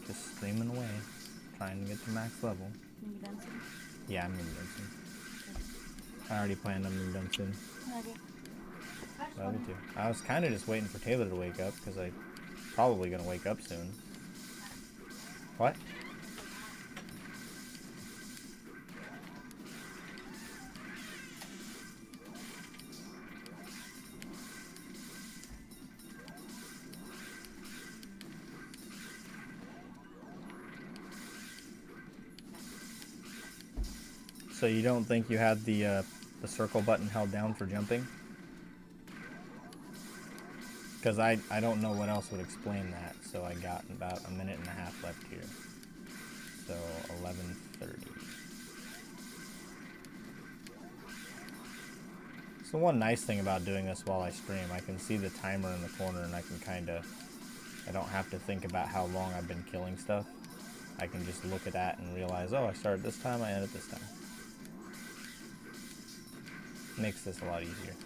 Just streaming away, trying to get to max level. You done soon? Yeah, I'm going to be done soon. I already planned on being done soon. Okay. Love you too. I was kind of just waiting for Taylor to wake up, because I'm probably going to wake up soon. What? So you don't think you had the circle button held down for jumping? Because I don't know what else would explain that. So I got about a minute and a half left here. So 11:30. So one nice thing about doing this while I stream, I can see the timer in the corner and I can I don't have to think about how long I've been killing stuff. I can just look at that and realize, oh, I started this time, I ended this time. Makes this a lot easier.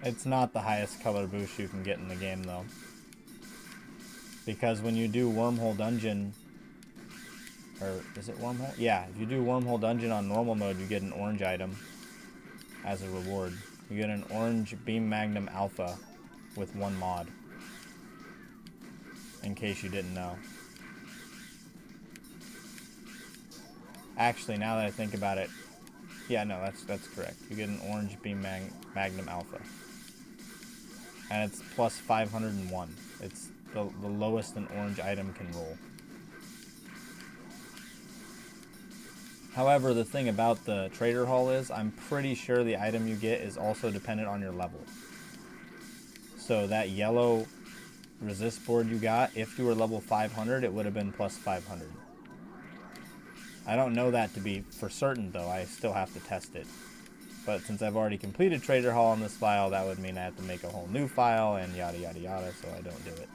It's not the highest color boost you can get in the game, though. Because when you do Wormhole Dungeon, or is it Wormhole? Yeah, if you do Wormhole Dungeon on normal mode, you get an orange item as a reward. You get an orange Beam Magnum Alpha with 1 mod. In case you didn't know. Actually, now that I think about it, yeah, no, that's correct. You get an orange Beam Magnum Alpha. And it's plus 501. It's the lowest an orange item can roll. However, the thing about the Trader Hall is, I'm pretty sure the item you get is also dependent on your level. So that yellow resist board you got, if you were level 500, it would have been plus 500. I don't know that to be for certain, though. I still have to test it. But since I've already completed Trader Hall on this file, that would mean I have to make a whole new file and yada yada yada, so I don't do it.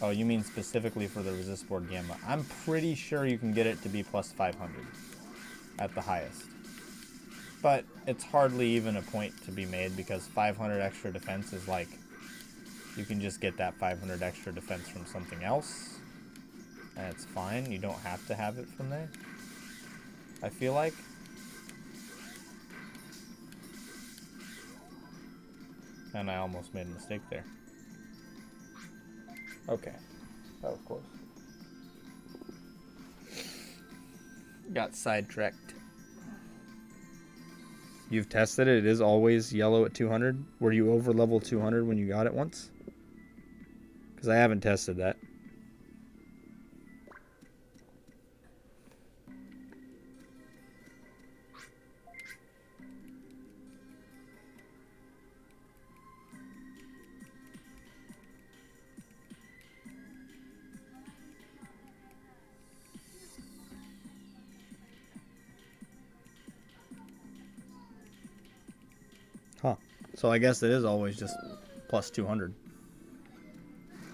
Oh, you mean specifically for the resist board Gamma. I'm pretty sure you can get it to be plus 500 at the highest. But it's hardly even a point to be made because 500 extra defense is like, you can just get that 500 extra defense from something else. And it's fine. You don't have to have it from there. I feel like. And I almost made a mistake there. Okay. Oh, of course. Got sidetracked. You've tested it? It is always yellow at 200? Were you over level 200 when you got it once? Because I haven't tested that. Huh. So I guess it is always just plus 200.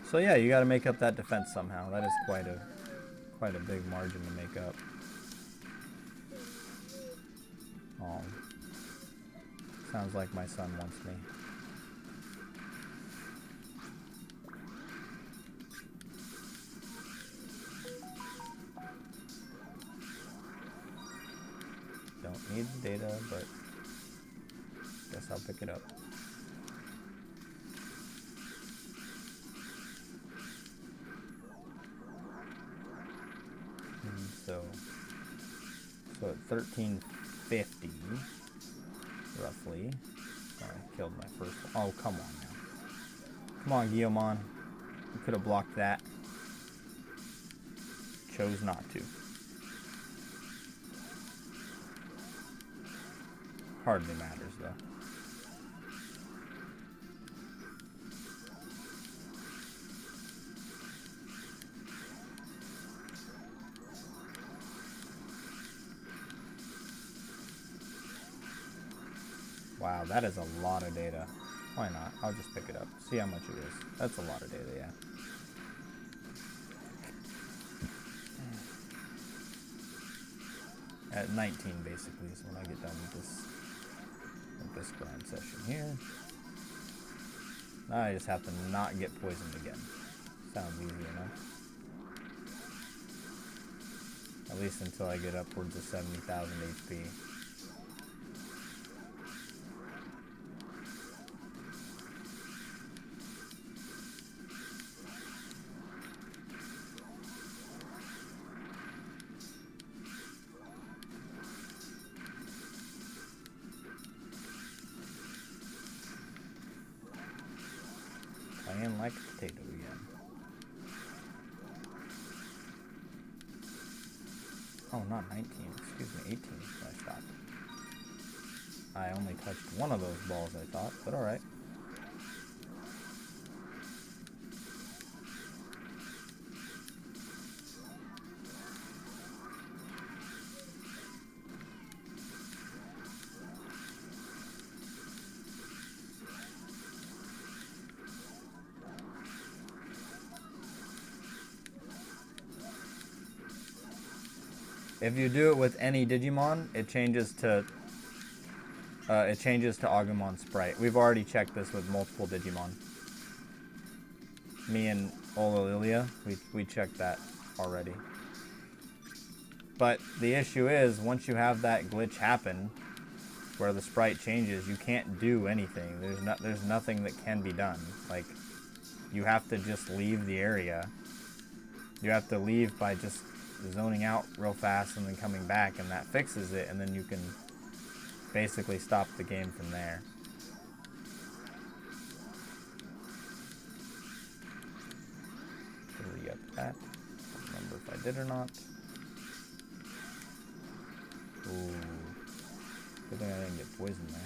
So yeah, you got to make up that defense somehow. That is quite a big margin to make up. Oh. Sounds like my son wants me. Don't need the data, but guess I'll pick it up. And so at 1350, roughly. I killed my first one. Oh, come on now. Come on, Guillemon. You could have blocked that. Chose not to. Hardly matters, though. Wow, that is a lot of data. Why not? I'll just pick it up. See how much it is. That's a lot of data, yeah. At 19, basically, is when I get done with this grind session here. Now I just have to not get poisoned again. Sounds easy enough. At least until I get upwards of 70,000 HP. Playing like a potato again. Oh, not 19. Excuse me, 18 when I stopped. I only touched one of those balls, I thought, but alright. If you do it with any Digimon, it changes to Agumon Sprite. We've already checked this with multiple Digimon. Me and Olalilia, we checked that already. But the issue is, once you have that glitch happen, where the sprite changes, you can't do anything. There's nothing that can be done. Like, you have to just leave the area. You have to leave by just zoning out real fast and then coming back, and that fixes it, and then you can basically stop the game from there. Re-up that. I don't remember if I did or not. Ooh. Good thing I didn't get poisoned there.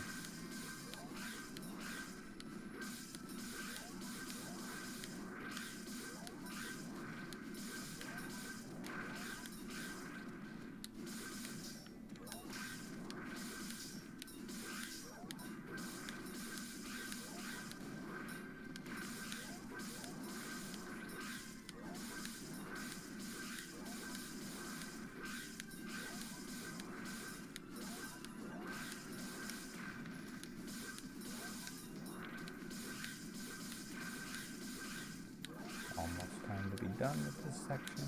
Almost time to be done with this section.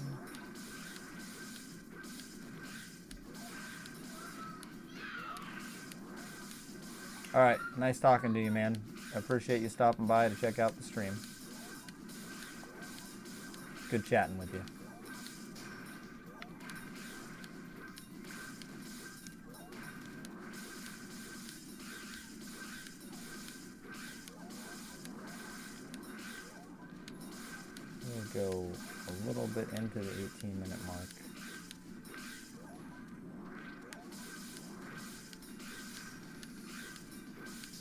Alright, nice talking to you, man. I appreciate you stopping by to check out the stream. Good chatting with you. We'll go a little bit into the 18-minute mark.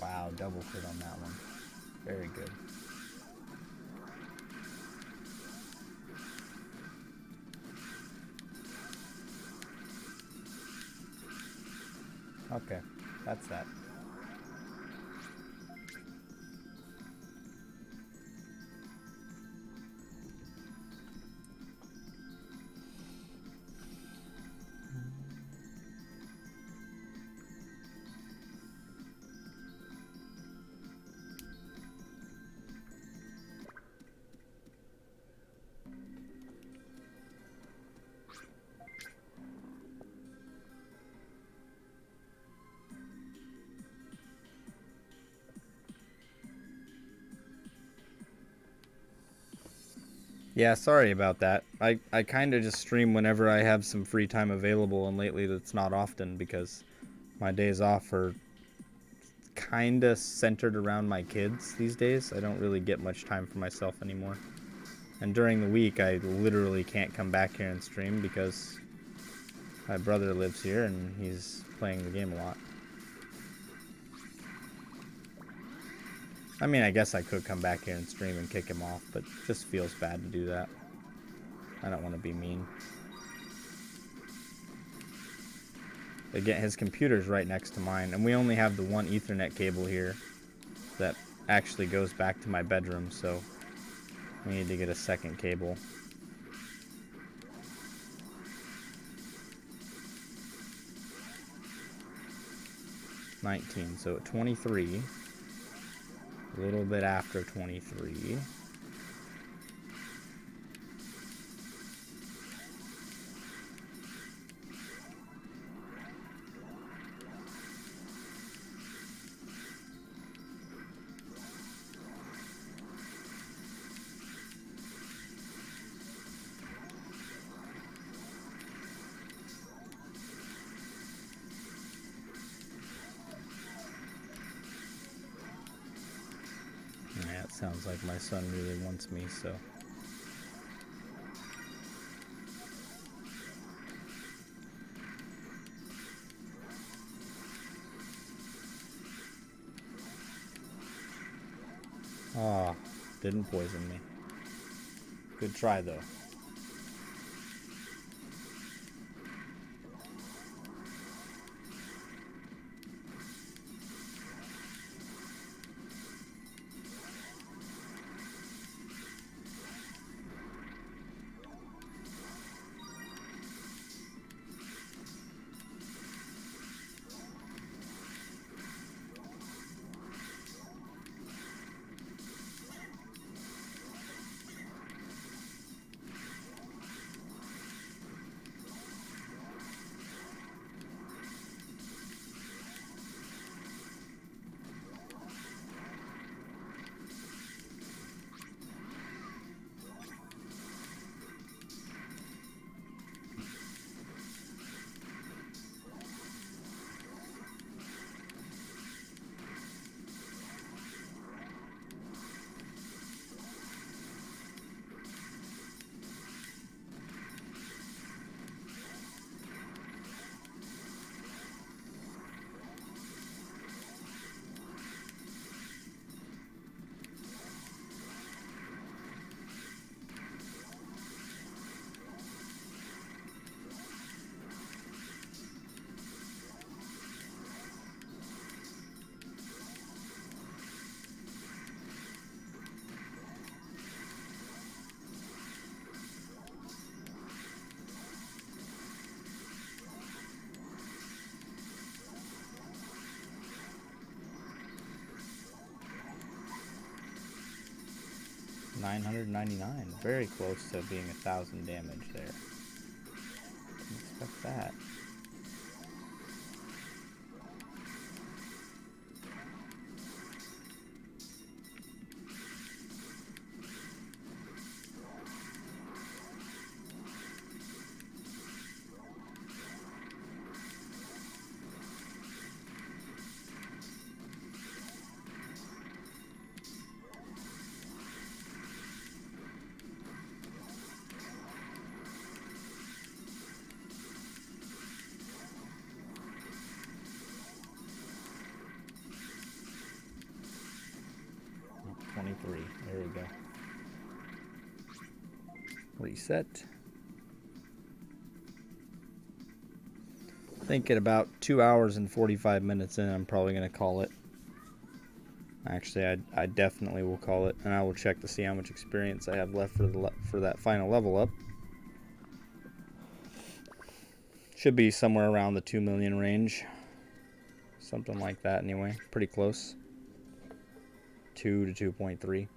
Wow, double crit on that one. Very good. Okay, that's that. Yeah, sorry about that. I kind of just stream whenever I have some free time available, and lately that's not often because my days off are kind of centered around my kids these days. I don't really get much time for myself anymore. And during the week, I literally can't come back here and stream because my brother lives here and he's playing the game a lot. I mean, I guess I could come back here and stream and kick him off, but it just feels bad to do that. I don't want to be mean. Again, his computer's right next to mine, and we only have the one Ethernet cable here that actually goes back to my bedroom, so we need to get a second cable. $19, so at 23. A little bit after 23. Yeah, it sounds like my son really wants me, so. Ah, didn't poison me. Good try, though. 999. Very close to being 1,000 damage there. Didn't expect that. There we go. Reset. I think at about 2 hours and 45 minutes in, I'm probably going to call it. Actually, I definitely will call it, and I will check to see how much experience I have left for that final level up. Should be somewhere around the 2 million range. Something like that anyway. Pretty close. 2 to 2.3.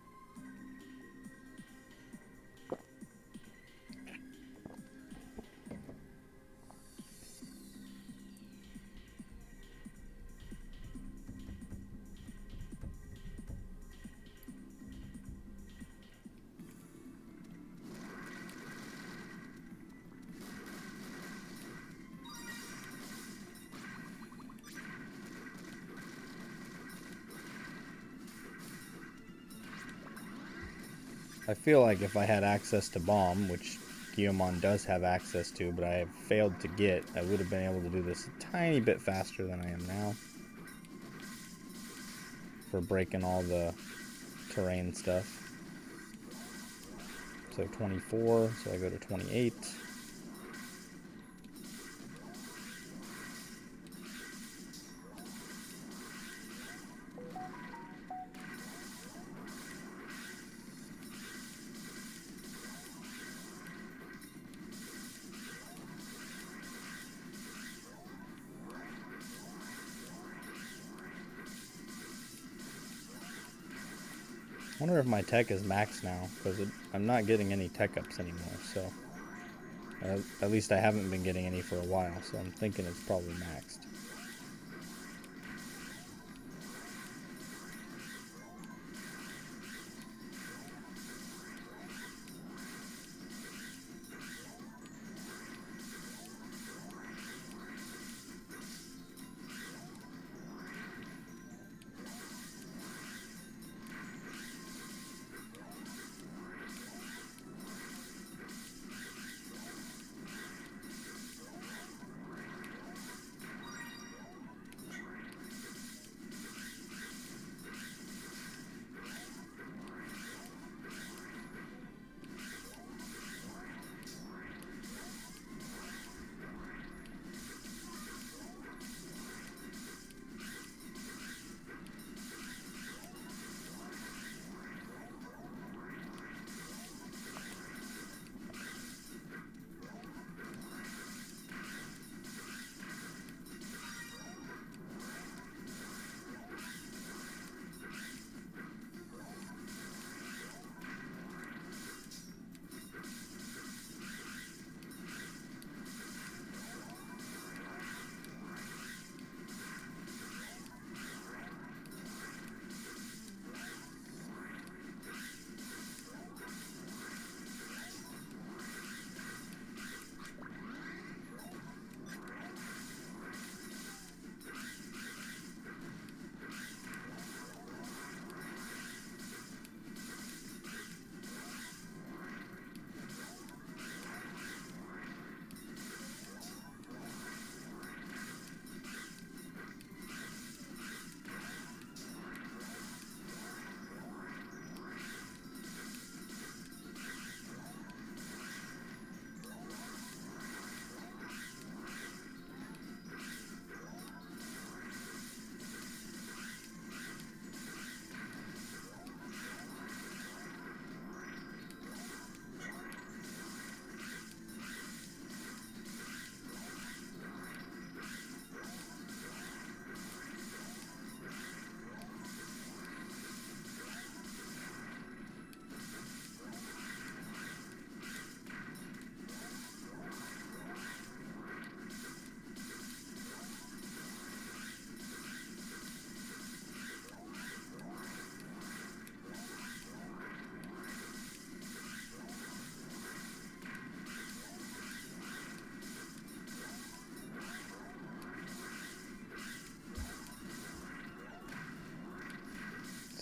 I feel like if I had access to Bomb, which Digimon does have access to, but I have failed to get, I would have been able to do this a tiny bit faster than I am now. For breaking all the terrain stuff. So 24, so I go to 28. I wonder if my tech is maxed now, because I'm not getting any tech ups anymore, so at least I haven't been getting any for a while, so I'm thinking it's probably maxed.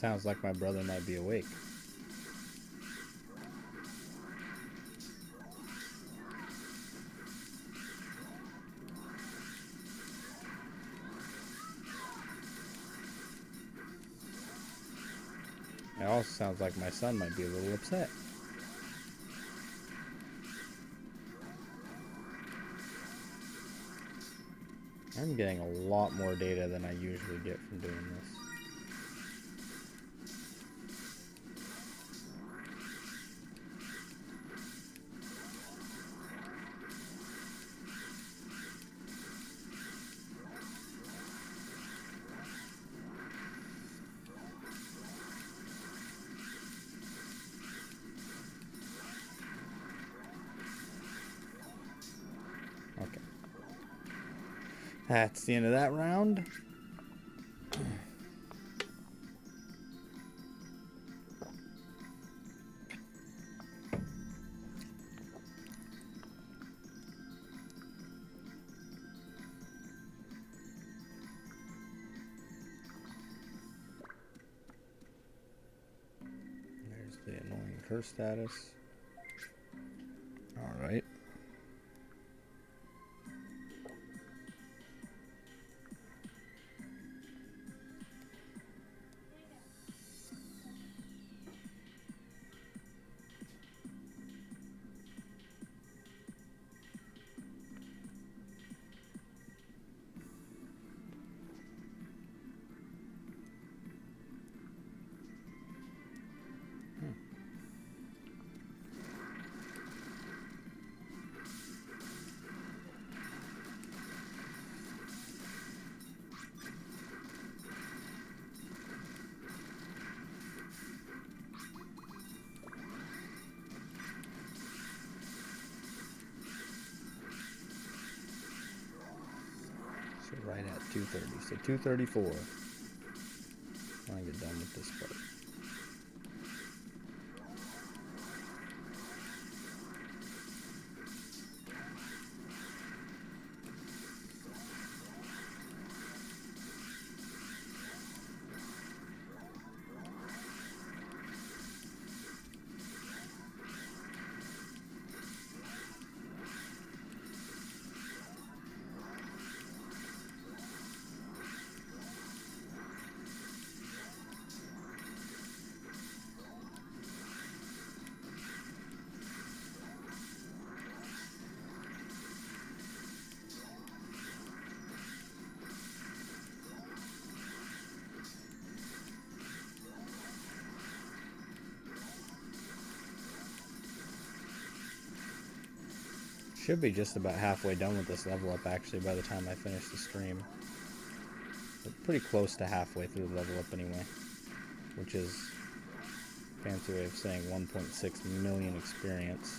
Sounds like my brother might be awake. It also sounds like my son might be a little upset. I'm getting a lot more data than I usually get from doing this. Okay. That's the end of that round. There's the annoying curse status. All right. So right at 230. So 234. I want to get done with this part. Should be just about halfway done with this level up actually by the time I finish the stream. We're pretty close to halfway through the level up anyway, which is a fancy way of saying 1.6 million experience.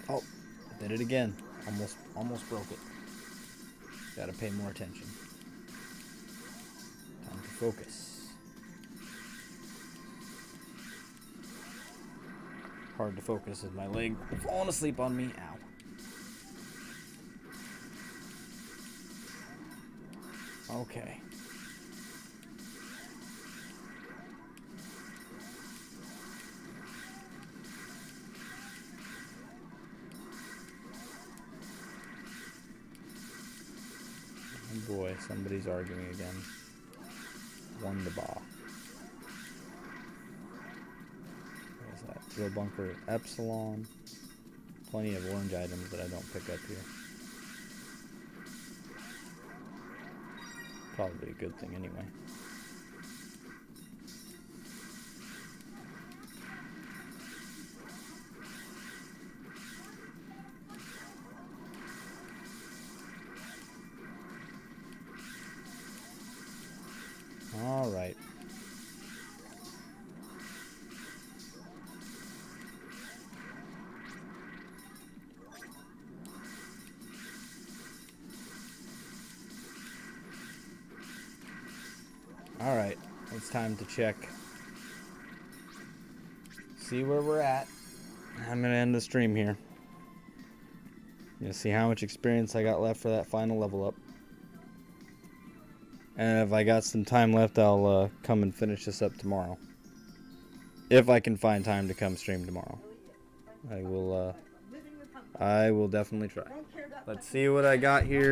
Oh, did it again. Almost broke it. Gotta pay more attention. Time to focus. Hard to focus with my leg falling asleep on me. Ow. Okay. Oh boy, somebody's arguing again. Won the ball. What is that? Drill bunker Epsilon. Plenty of orange items that I don't pick up here. Probably a good thing anyway. All right. All right. It's time to check. See where we're at. I'm going to end the stream here. You'll see how much experience I got left for that final level up. And if I got some time left, I'll come and finish this up tomorrow. If I can find time to come stream tomorrow. I will definitely try. Let's see what I got here.